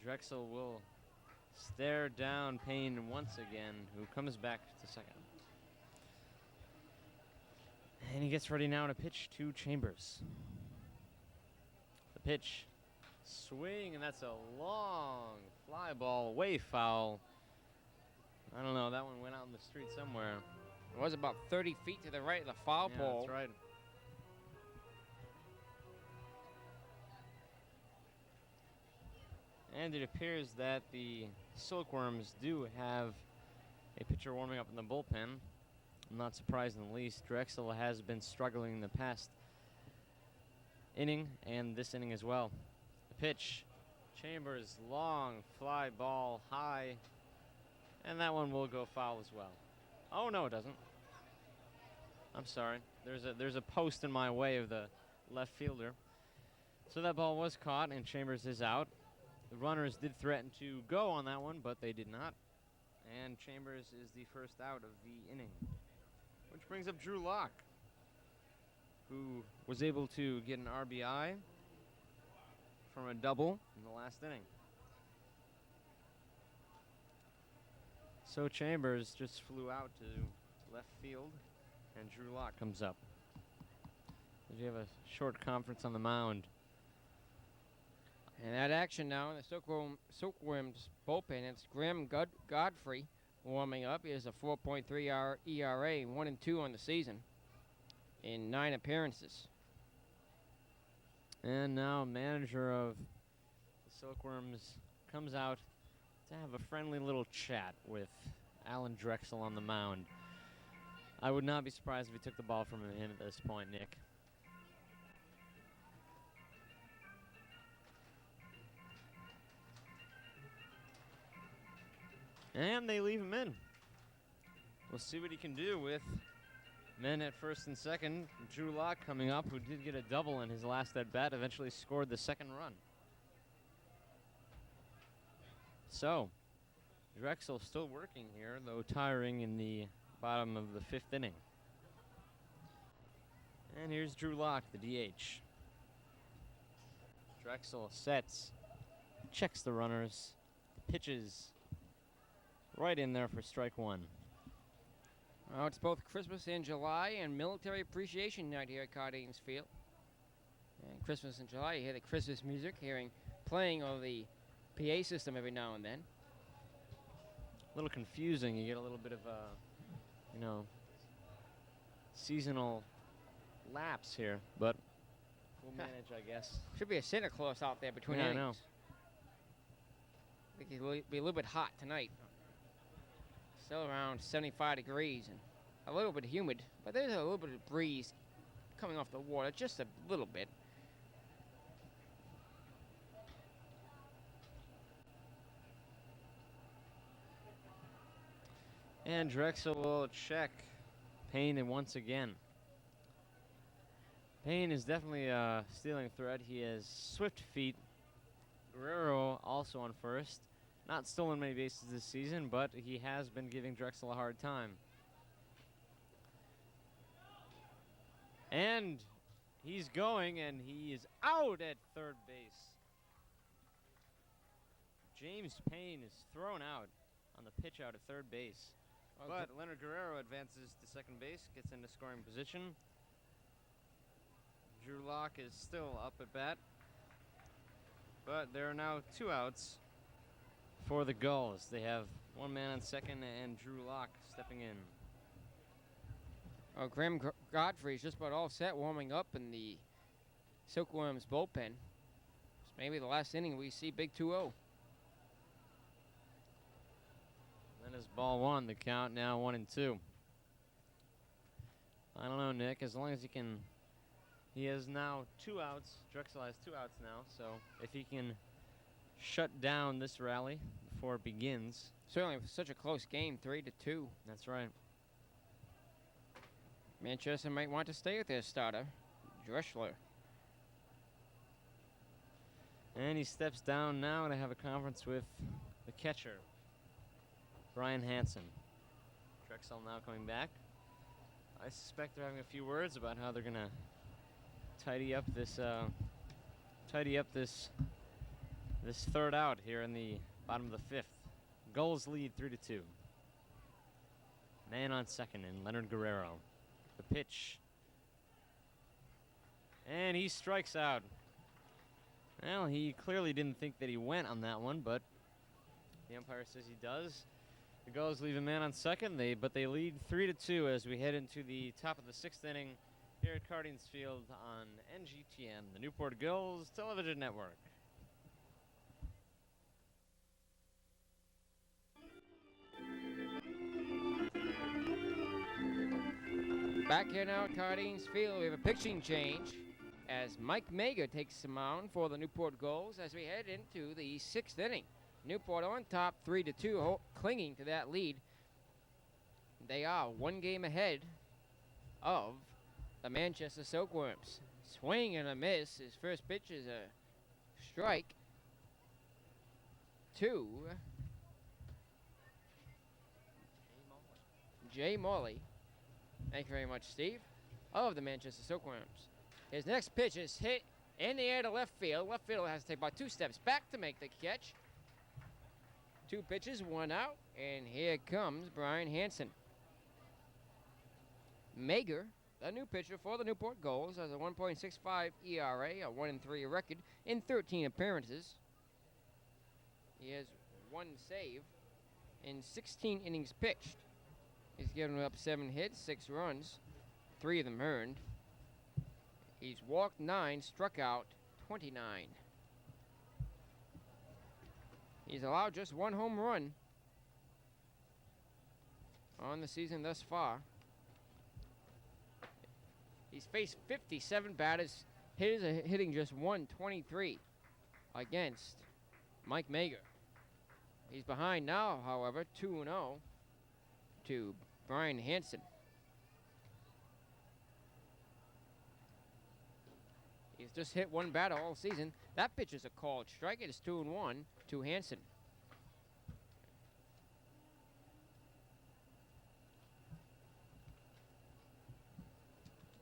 S2: Drexel will stare down Payne once again, who comes back to second. And he gets ready now to pitch to Chambers. The pitch, swing, and that's a long fly ball, way foul. I don't know, that one went out in the street somewhere.
S1: It was about 30 feet to the right of the foul pole.
S2: That's right. And it appears that the Silkworms do have a pitcher pitcher warming up in the bullpen. I'm not surprised in the least. Drexel has been struggling in the past inning and this inning as well. The pitch. Chambers, long fly ball high. And that one will go foul as well. Oh, no, it doesn't. I'm sorry. There's a post in my way of the left fielder. So that ball was caught, and Chambers is out. The runners did threaten to go on that one, but they did not. And Chambers is the first out of the inning. Which brings up Drew Locke, who was able to get an RBI from a double in the last inning. So Chambers just flew out to left field, and Drew Locke comes up. We have a short conference on the mound.
S1: And that action now in the Silkworms bullpen, it's Graham Godfrey warming up. He has a 4.3 ERA, 1-2 on the season in 9 appearances.
S2: And now manager of the Silkworms comes out to have a friendly little chat with Alan Drexel on the mound. I would not be surprised if he took the ball from him at this point, Nick. And they leave him in. We'll see what he can do with men at first and second. Drew Locke coming up, who did get a double in his last at-bat, eventually scored the second run. So, Drexel still working here, though tiring in the bottom of the 5th inning. And here's Drew Locke, the DH. Drexel sets, checks the runners, pitches right in there for strike one.
S1: Well, it's both Christmas in July and Military Appreciation Night here at Cardines Field. And Christmas in July, you hear the Christmas music, playing on the PA system every now and then.
S2: A little confusing. You get a little bit of a, seasonal lapse here, but we'll manage, I guess.
S1: Should be a Santa Claus out there between
S2: Yeah, I
S1: innings.
S2: know.
S1: I think it'll be a little bit hot tonight. Still around 75 degrees and a little bit humid, but there's a little bit of breeze coming off the water, just a little bit.
S2: And Drexel will check Payne once again. Payne is definitely a stealing threat. He has swift feet. Guerrero also on first. Not stolen many bases this season, but he has been giving Drexel a hard time. And he's going, and he is out at third base. James Payne is thrown out on the pitch out at third base. But Leonard Guerrero advances to second base, gets into scoring position. Drew Locke is still up at bat. But there are now 2 outs for the Gulls. They have 1 man on second and Drew Locke stepping in.
S1: Graham Godfrey is just about all set, warming up in the Silkworms bullpen. It's maybe the last inning we see big 2-0.
S2: That is ball 1, the count now 1-2. I don't know, Nick, as long as he can. He has now 2 outs. Drexel has 2 outs now, so if he can shut down this rally before it begins.
S1: Certainly such a close game, 3-2.
S2: That's right.
S1: Manchester might want to stay with their starter, Dressler.
S2: And he steps down now to have a conference with the catcher, Brian Hansen. Drexel now coming back. I suspect they're having a few words about how they're gonna tidy up this this third out here in the bottom of the 5th. Gulls lead 3-2. Man on second and Leonard Guerrero. The pitch. And he strikes out. Well, he clearly didn't think that he went on that one, but the umpire says he does. The Gulls leave a man on second, but they lead 3-2 as we head into the top of the 6th inning here at Cardines Field on NGTN, the Newport Gulls television network.
S1: Back here now at Cardines Field, we have a pitching change as Mike Mager takes the mound for the Newport Gulls as we head into the 6th inning. Newport on top 3-2, clinging to that lead. They are 1 game ahead of the Manchester Silkworms. Swing and a miss. His first pitch is a strike to Jay Morley. Thank you very much, Steve, of the Manchester Silkworms. His next pitch is hit in the air to left field. Left field has to take about 2 steps back to make the catch. 2 pitches, 1 out, and here comes Brian Hansen. Mager, the new pitcher for the Newport Gulls, has a 1.65 ERA, a 1-3 record in 13 appearances. He has 1 save in 16 innings pitched. He's given up 7 hits, 6 runs, 3 of them earned. He's walked 9, struck out 29. He's allowed just 1 home run on the season thus far. He's faced 57 batters. Hitters are hitting just 123 against Mike Mager. He's behind now, however, 2-0 to Brian Hansen. He's just hit 1 batter all season. That pitch is a called strike. It is 2-1 to Hansen.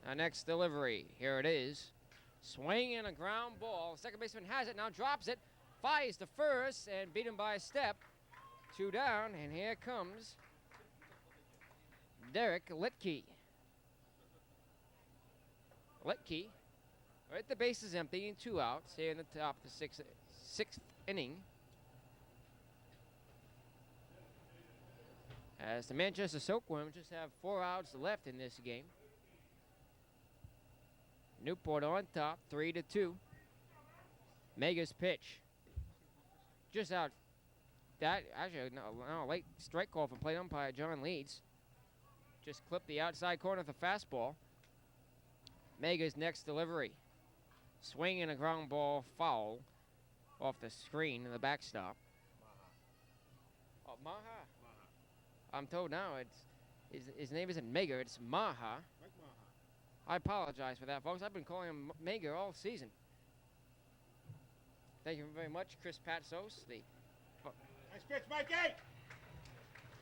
S1: Our next delivery, here it is. Swing and a ground ball. Second baseman has it, now drops it. Fires to first and beat him by a step. 2 down, and here comes Derek Litke. Litke, right, the base is empty and 2 outs here in the top of the 6th inning. As the Manchester Silkworms just have 4 outs left in this game. Newport on top, 3-2. Mager's pitch. Just out. That, actually, no, late strike call from plate umpire John Leeds. Just clipped the outside corner of the fastball. Mager's next delivery. Swing and a ground ball foul off the screen in the backstop. Oh, Maha. I'm told now his name isn't Mager, it's Maha. I apologize for that, folks. I've been calling him Mager all season. Thank you very much, Chris Patsos, the
S4: Nice pitch, Mikey!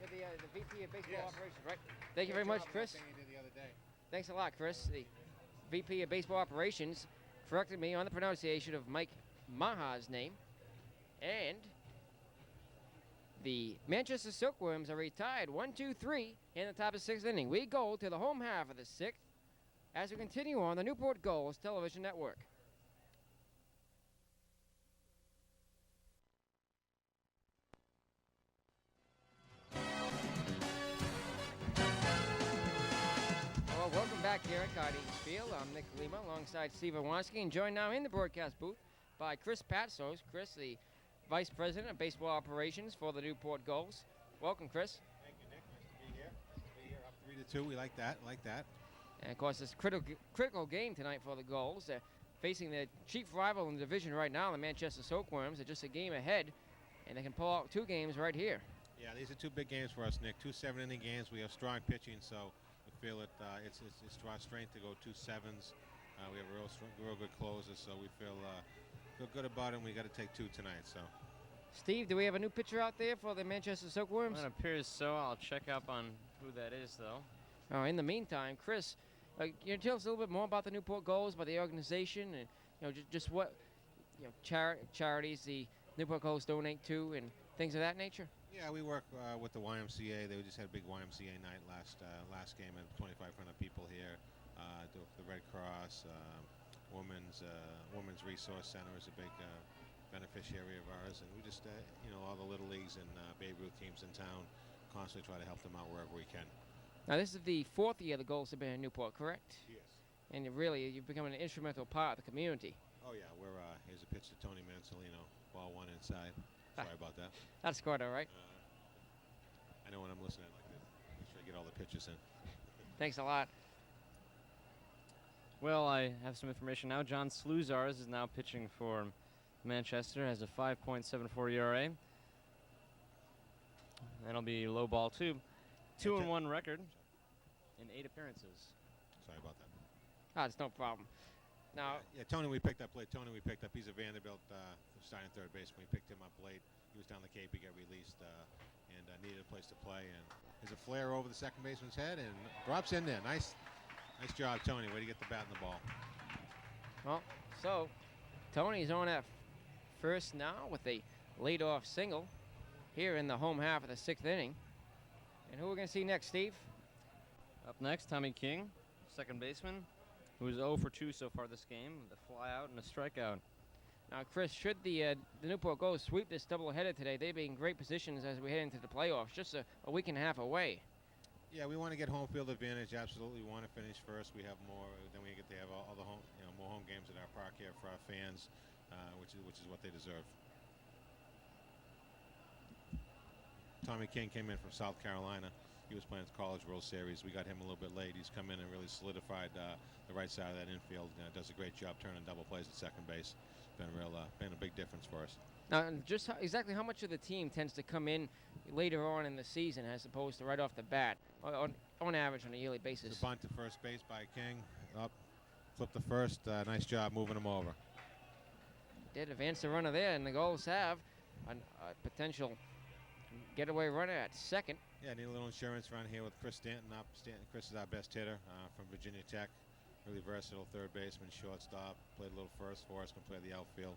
S1: the VP of Baseball Operations, right? Thank you very much, Chris. Thanks a lot, Chris. The VP of Baseball Operations corrected me on the pronunciation of Mike Maha's name. And the Manchester Silkworms are retired 1-2-3 in the top of the 6th inning. We go to the home half of the 6th as we continue on the Newport Gulls television network. Well, welcome back here at Cardines Field. I'm Nick Lima alongside Steve Iwanski, and joined now in the broadcast booth by Chris Patsos. Chris, the Vice President of Baseball Operations for the Newport Gulls. Welcome, Chris.
S4: Thank you, Nick. Nice to be here. Up 3-2. We like that.
S1: And, of course, it's a critical game tonight for the Gulls. They're facing their chief rival in the division right now, the Manchester Silkworms. They're just a game ahead, and they can pull out 2 games right here.
S4: Yeah, these are 2 big games for us, Nick. 2 7-inning games. We have strong pitching, so we feel it's to our strength to go 2 sevens. We have real good closers, so we feel good about it, and we got to take 2 tonight. So,
S1: Steve, do we have a new pitcher out there for the Manchester Silkworms?
S2: It appears so. I'll check up on who that is, though.
S1: Oh, in the meantime, Chris, can you tell us a little bit more about the Newport Gulls, about the organization, and just what charities the Newport Gulls donate to, and things of that nature?
S4: yeah, we work with the YMCA. They just had a big YMCA night last game, and 2,500 people here. The Red Cross, Women's Resource Center is a big beneficiary of ours, and we just, all the little leagues and Babe Ruth teams in town constantly try to help them out wherever we can.
S1: Now, this is the 4th year the Gulls have been in Newport, correct?
S4: Yes.
S1: And you've become an instrumental part of the community.
S4: Oh yeah, here's a pitch to Tony Mansolino. Ball 1 inside. Sorry about that.
S1: That's quite all right.
S4: I know when I'm listening like this, make sure I get all the pitches in.
S1: Thanks a lot.
S2: Well, I have some information now. John Sluzars is now pitching for Manchester, has a 5.74 ERA. That'll be low ball 2. 2-1 record in 8 appearances.
S4: Sorry about that.
S1: Ah, it's no problem. Now,
S4: Yeah, Tony, we picked up late. Tony, we picked up. He's a Vanderbilt starting third baseman. We picked him up late. He was down the Cape. He got released and needed a place to play. And there's a flare over the second baseman's head and drops in there. Nice job, Tony. Way to get the bat in the ball.
S1: well, so Tony's on at first now with a leadoff single here in the home half of the 6th inning. And who we're going to see next, Steve?
S2: Up next, Tommy King, second baseman, who is 0 for 2 so far this game, with a flyout and a strikeout.
S1: Now, Chris, should the Newport Gulls sweep this doubleheader today, they'd be in great positions as we head into the playoffs, just a week and a half away.
S4: Yeah, we want to get home field advantage. Absolutely want to finish first. We have more. Then we get to have all the home, more home games at our park here for our fans, which is what they deserve. Tommy King came in from South Carolina. He was playing the College World Series. We got him a little bit late. He's come in and really solidified the right side of that infield. Does a great job turning double plays at second base. Been a big difference for us.
S1: Now, just exactly how much of the team tends to come in later on in the season as opposed to right off the bat, on average on a yearly basis?
S4: It's a bunt to first base by King. Up, flip to first. Nice job moving him over.
S1: Did advance the runner there, and the Gulls have a potential getaway runner at second.
S4: Yeah, need a little insurance run here with Chris Stanton up. Chris is our best hitter from Virginia Tech. Really versatile third baseman, shortstop. Played a little first for us, can play the outfield.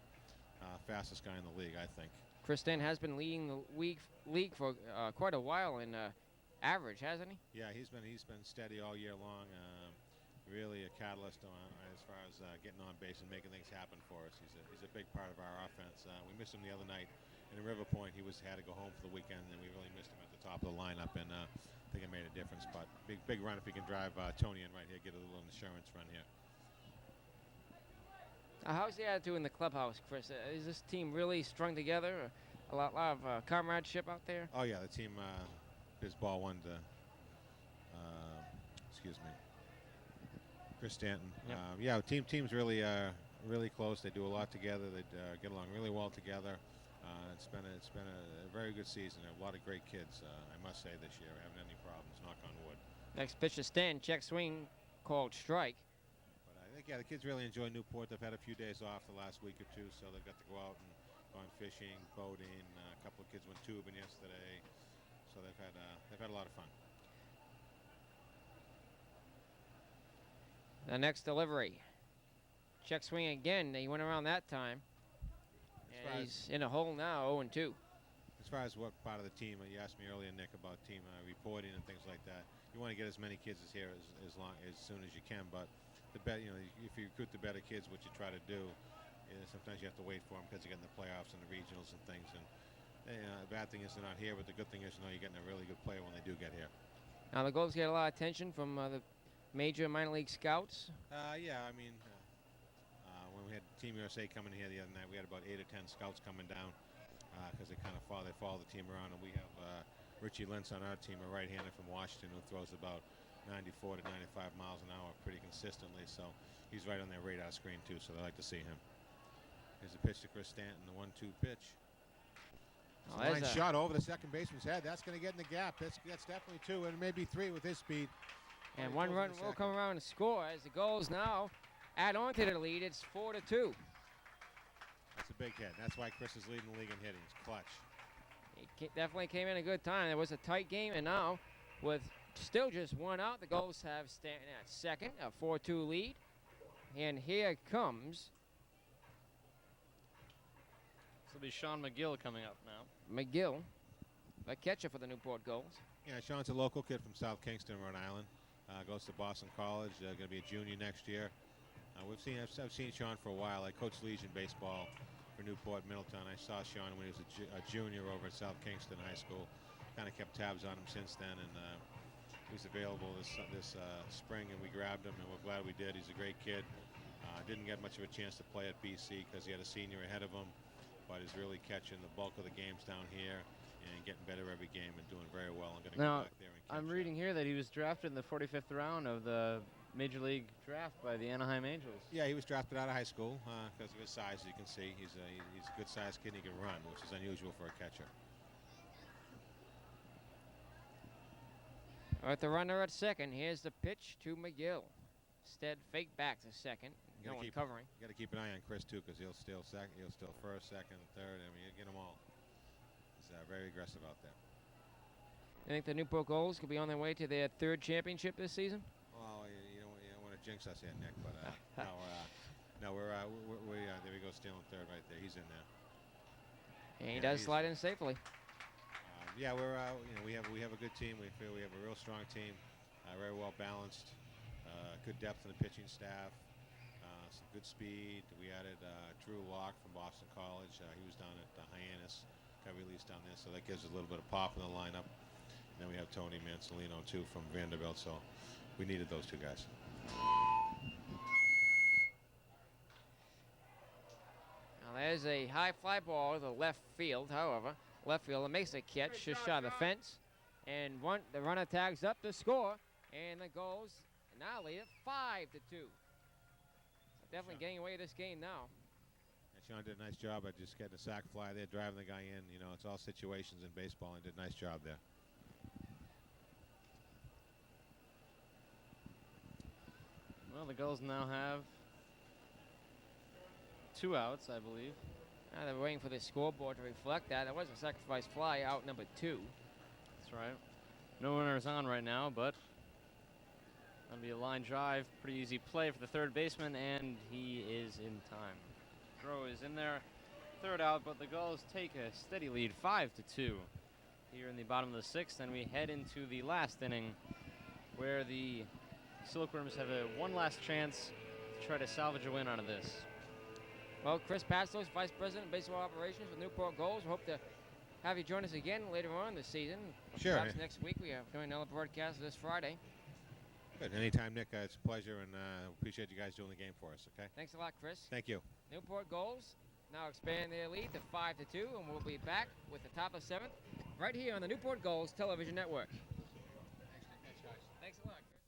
S4: Fastest guy in the league, I think.
S1: Chris Stanton has been leading the league for quite a while in average, hasn't he?
S4: Yeah, he's been steady all year long. Really a catalyst as far as getting on base and making things happen for us. He's a big part of our offense. We missed him the other night in River Point. He had to go home for the weekend, and we really missed him at the top of the lineup. And I think it made a difference. But big run if he can drive Tony in right here, get a little insurance run here.
S1: How's the attitude in the clubhouse, Chris? Is this team really strung together? A lot of comradeship out there?
S4: Oh yeah, the team. His ball one to. Excuse me. Chris Stanton.
S1: Yep.
S4: Team's really close. They do a lot together. They get along really well together. It's been a very good season. A lot of great kids, I must say, this year. We haven't had any problems. Knock on wood.
S1: Next pitch to Stan, check swing, called strike.
S4: But I think the kids really enjoy Newport. They've had a few days off the last week or two, so they've got to go out and gone fishing, boating. A couple of kids went tubing yesterday, so they've had a lot of fun.
S1: The next delivery. Check swing again. He went around that time. And he's in a hole now, 0-2.
S4: As far as what part of the team, you asked me earlier, Nick, about team reporting and things like that. You want to get as many kids as soon as you can, but if you recruit the better kids, what you try to do, sometimes you have to wait for them because you get in the playoffs and the regionals and things. And the bad thing is they're not here, but the good thing is you're getting a really good player when they do get here.
S1: Now the Gulls get a lot of attention from the major minor league scouts.
S4: When we had Team USA coming here the other night, we had about 8 or 10 scouts coming down because they follow the team around. And we have Richie Lentz on our team, a right-hander from Washington, who throws about 94 to 95 miles an hour pretty consistently. So he's right on their radar screen too. So they like to see him. Here's a pitch to Chris Stanton, the 1-2 pitch. Line shot over the second baseman's head. That's going to get in the gap. That's definitely 2 and maybe 3 with his speed.
S1: And one run will come around and score as the Gulls now add on to the lead. It's 4-2.
S4: That's a big hit. That's why Chris is leading the league in hitting. It's clutch.
S1: He definitely came in a good time. It was a tight game, and now with still just one out, the Gulls have Stanton at second, a 4-2 lead. And here comes
S2: This will be Sean McGill coming up now.
S1: McGill, a catcher for the Newport Gulls.
S4: Yeah, Sean's a local kid from South Kingston, Rhode Island. Goes to Boston College. Going to be a junior next year. I've seen Sean for a while. I coached Legion baseball for Newport, Middletown. I saw Sean when he was a junior over at South Kingston High School. Kind of kept tabs on him since then, and he was available this spring, and we grabbed him, and we're glad we did. He's a great kid. Didn't get much of a chance to play at BC because he had a senior ahead of him, but is really catching the bulk of the games down here and getting better every game and doing very well. I'm going to
S2: Now,
S4: go back there and catch
S2: I'm
S4: up.
S2: reading here that he was drafted in the 45th round of the Major League draft by the Anaheim Angels.
S4: Yeah, he was drafted out of high school because of his size. As you can see, he's a good-sized kid. And he can run, which is unusual for a catcher.
S1: All right, the runner at second. Here's the pitch to McGill. Stead fake back to second. No one covering.
S4: You got to keep an eye on Chris too, because he'll steal second. He'll steal first, second, third. I mean, you get them all. He's very aggressive out there.
S1: I think the Newport Gulls could be on their way to their third championship this season.
S4: Well, you don't want to jinx us here, Nick. But no, we're there we go, stealing third right there. He's in there.
S1: And he does slide in safely.
S4: Yeah, we have a good team. We feel we have a real strong team, very well balanced, good depth in the pitching staff, some good speed. We added Drew Locke from Boston College. He was down at Hyannis, got released down there, so that gives us a little bit of pop in the lineup. And then we have Tony Mansolino too from Vanderbilt, so we needed those two guys.
S1: Now there's a high fly ball to the left field. However, left fielder makes a catch just shy of the fence, and the runner tags up to score, and the Gulls now lead it 5-2. So definitely getting away this game now.
S4: And Sean did a nice job at just getting a sac fly there, driving the guy in. You know, it's all situations in baseball, and did a nice job there.
S2: Well, the Gulls now have 2 outs, I believe.
S1: Now they're waiting for the scoreboard to reflect that. That was a sacrifice fly, out number 2.
S2: That's right. No runners on right now, but that'll be a line drive. Pretty easy play for the third baseman, and he is in time. Throw is in there. Third out, but the Gulls take a steady lead, 5-2 here in the bottom of the 6th, and we head into the last inning where the Silkworms have one last chance to try to salvage a win out of this.
S1: Well, Chris Pastos, Vice President of Baseball Operations with Newport Gulls. Hope to have you join us again later on this season.
S4: Sure.
S1: Perhaps next week. We are doing another broadcast this Friday.
S4: Good. Anytime, Nick. It's a pleasure, and appreciate you guys doing the game for us, okay?
S1: Thanks a lot, Chris.
S4: Thank you.
S1: Newport Gulls now expand their lead to 5-2, and we'll be back with the top of 7th right here on the Newport Gulls Television Network. Thanks a lot, Chris.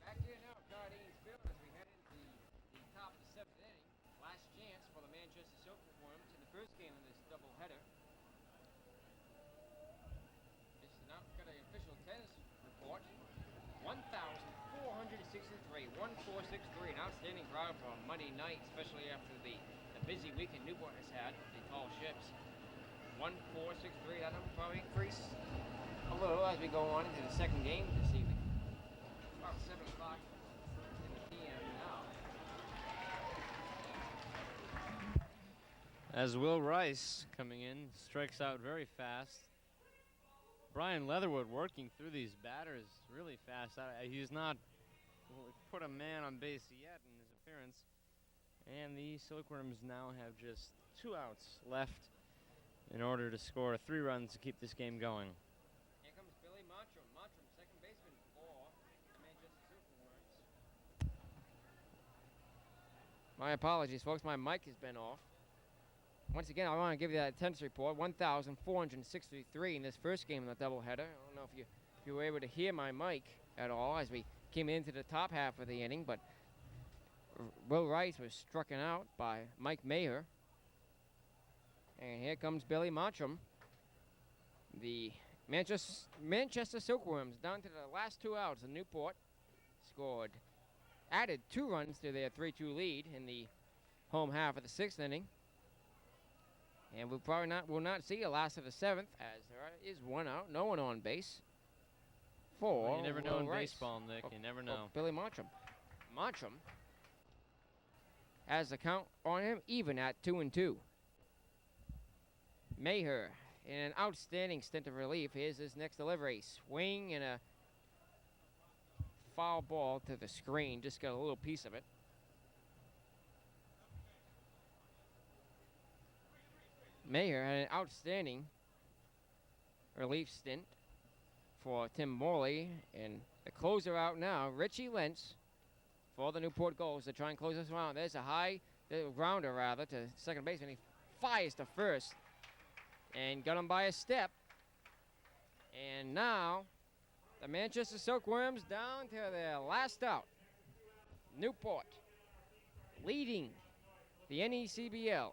S1: Back here now at Jardines Field as we head into the top of the 7th inning. Last chance for the Manchester Silkworms in the first game of this doubleheader. This is now got an official tennis report. 1,463, 1463. An outstanding crowd for a Monday night, especially after the busy weekend Newport has had, the tall ships. 1463, that number probably increase a little as we go on into the second game this evening. About 7 o'clock in the p.m. now.
S2: As Will Rice coming in, strikes out very fast. Brian Leatherwood working through these batters really fast. He's not put a man on base yet in his appearance. And the Silkworms now have just 2 outs left in order to score 3 runs to keep this game going.
S1: Here comes Billy Mottram. Mottram, second baseman for the Manchester Silkworms. My apologies, folks. My mic has been off. Once again, I want to give you that attendance report. 1,463 in this first game of the doubleheader. I don't know if you were able to hear my mic at all as we came into the top half of the inning, but Will Rice was struck out by Mike Maher. And here comes Billy Mottram. The Manchester Silkworms down to the last 2 outs. And Newport added 2 runs to their 3-2 lead in the home half of the 6th inning. And we'll probably will not see a last of the 7th, as there is 1 out, no one on base.
S2: Well, you never know in
S1: Rice.
S2: baseball, Nick. You never know.
S1: Billy Mottram. Mottram has the count on him even at 2-2. Maher in an outstanding stint of relief. Here's his next delivery. Swing and a foul ball to the screen. Just got a little piece of it. Maher had an outstanding relief stint for Tim Morley. And the closer out now, Richie Lentz. for the Newport Gulls to try and close this round. There's a high grounder, rather, to second baseman. He fires to first and got him by a step. And now the Manchester Silkworms down to their last out. Newport leading the NECBL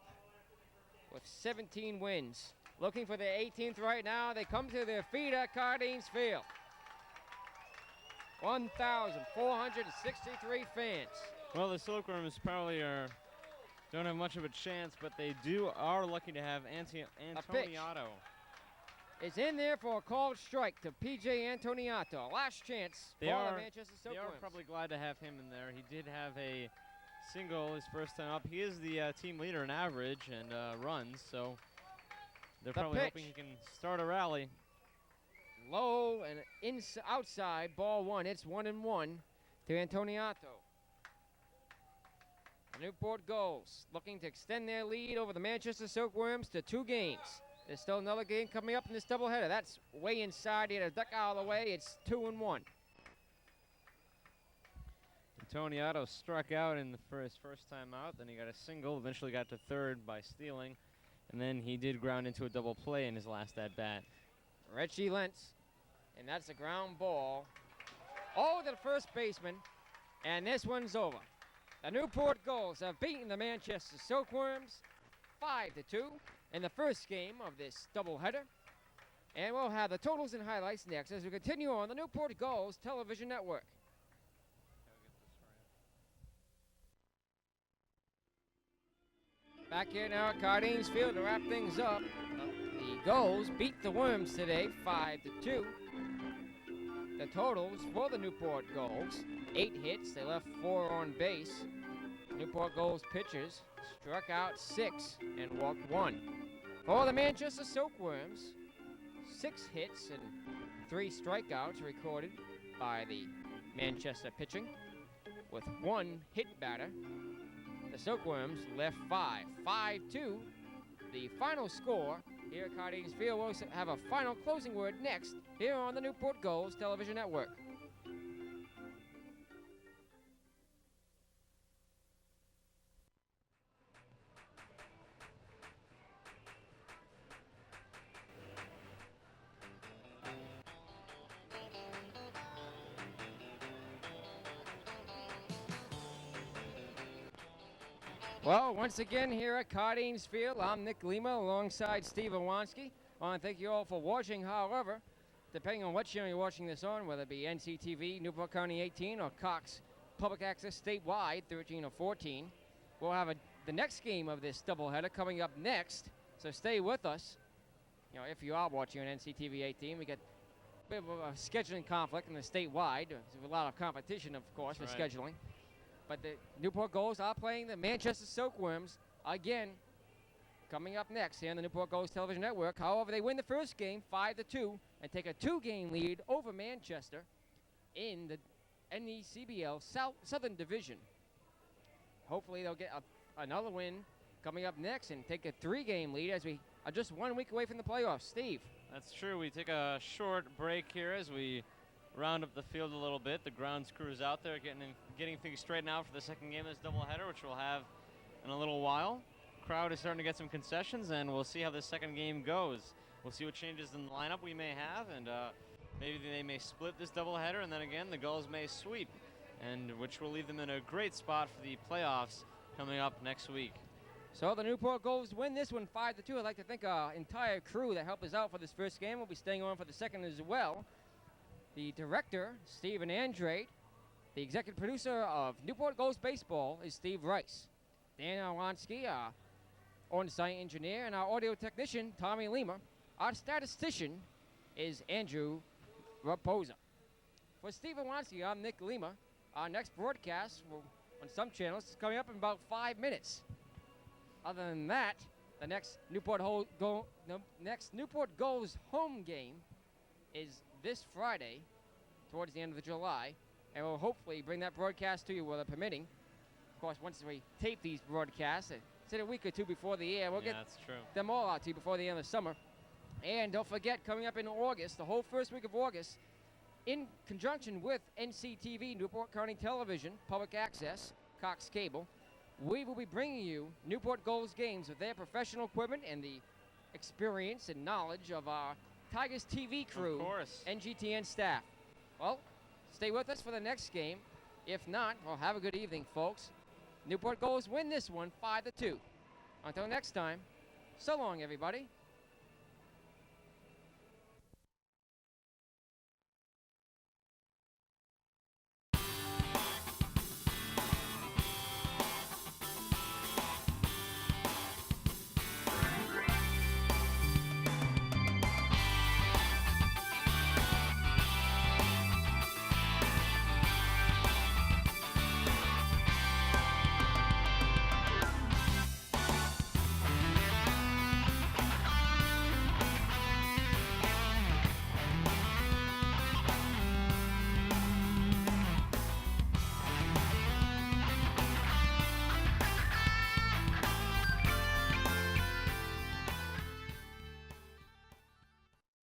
S1: with 17 wins. Looking for their 18th right now. They come to their feet at Cardines Field. 1,463 fans.
S2: Well, the Silkworms probably don't have much of a chance, but they are lucky to have Antoniato.
S1: It's in there for a called strike to P.J. Antoniato. Last chance for the Manchester Silkworms.
S2: They are probably glad to have him in there. He did have a single his first time up. He is the team leader in average and runs, so they're probably hoping he can start a rally.
S1: Low and outside, ball one. It's 1-1 to Antoniato. The Newport Gulls looking to extend their lead over the Manchester Silkworms to 2 games. There's still another game coming up in this doubleheader. That's way inside. He had a duck out of the way. It's 2-1.
S2: Antoniato struck out in his first time out. Then he got a single. Eventually got to third by stealing. And then he did ground into a double play in his last at-bat.
S1: Richie Lentz. And that's a ground ball over to the first baseman. And this one's over. The Newport Gulls have beaten the Manchester Silkworms 5-2 in the first game of this doubleheader. And we'll have the totals and highlights next as we continue on the Newport Gulls television network. Back here now at Cardines Field to wrap things up. The Gulls beat the Worms today 5-2. The totals for the Newport Gulls: 8 hits, they left 4 on base. Newport Gulls pitchers struck out 6 and walked 1. For the Manchester Silkworms, 6 hits and 3 strikeouts recorded by the Manchester pitching, with 1 hit batter. The Silkworms left 5. 5-2, the final score here at Cardines Field. We'll have a final closing word next here on the Newport Gulls television network. Well, once again here at Cardines Field, I'm Nick Lima alongside Steve Iwanski. I want to thank you all for watching. However, depending on what channel you're watching this on, whether it be NCTV, Newport County 18, or Cox Public Access statewide, 13 or 14, we'll have the next game of this doubleheader coming up next. So stay with us. You know, if you are watching on NCTV 18, we get a bit of a scheduling conflict in the statewide. There's a lot of competition, of course,
S2: That's
S1: for
S2: right.
S1: scheduling. But the Newport Gulls are playing the Manchester Silkworms again coming up next here on the Newport Gulls television network. However, they win the first game 5-2 and take a 2-game lead over Manchester in the NECBL Southern Division. Hopefully they'll get another win coming up next and take a 3-game lead as we are just 1 week away from the playoffs. Steve.
S2: That's true. We take a short break here as we round up the field a little bit. The grounds crews out there getting things straightened out for the second game of this doubleheader, which we'll have in a little while. Crowd is starting to get some concessions, and we'll see how this second game goes. We'll see what changes in the lineup we may have, and maybe they may split this doubleheader, and then again the Gulls may sweep, and which will leave them in a great spot for the playoffs coming up next week.
S1: So the Newport Gulls win this one 5-2. I'd like to thank our entire crew that helped us out for this first game. We'll be staying on for the second as well. The director, Stephen Andrade. The executive producer of Newport Gulls Baseball is Steve Rice. Dan Iwanski, our on-site engineer, and our audio technician, Tommy Lima. Our statistician is Andrew Raposa. For Steve Iwanski, I'm Nick Lima. Our next broadcast on some channels is coming up in about 5 minutes. Other than that, the next Newport Gulls home game is this Friday, towards the end of July, and we'll hopefully bring that broadcast to you, weather permitting. Of course, once we tape these broadcasts, it's in a week or two before the air, we'll get
S2: That's true.
S1: them all out to you before the end of the summer. And don't forget, coming up in August, the whole first week of August, in conjunction with NCTV, Newport County Television, Public Access, Cox Cable, we will be bringing you Newport Gulls games with their professional equipment and the experience and knowledge of our Tigers TV crew,
S2: Of course.
S1: NGTN staff. Well, stay with us for the next game. If not, well, have a good evening, folks. Newport Gulls win this one 5-2. Until next time, so long, everybody.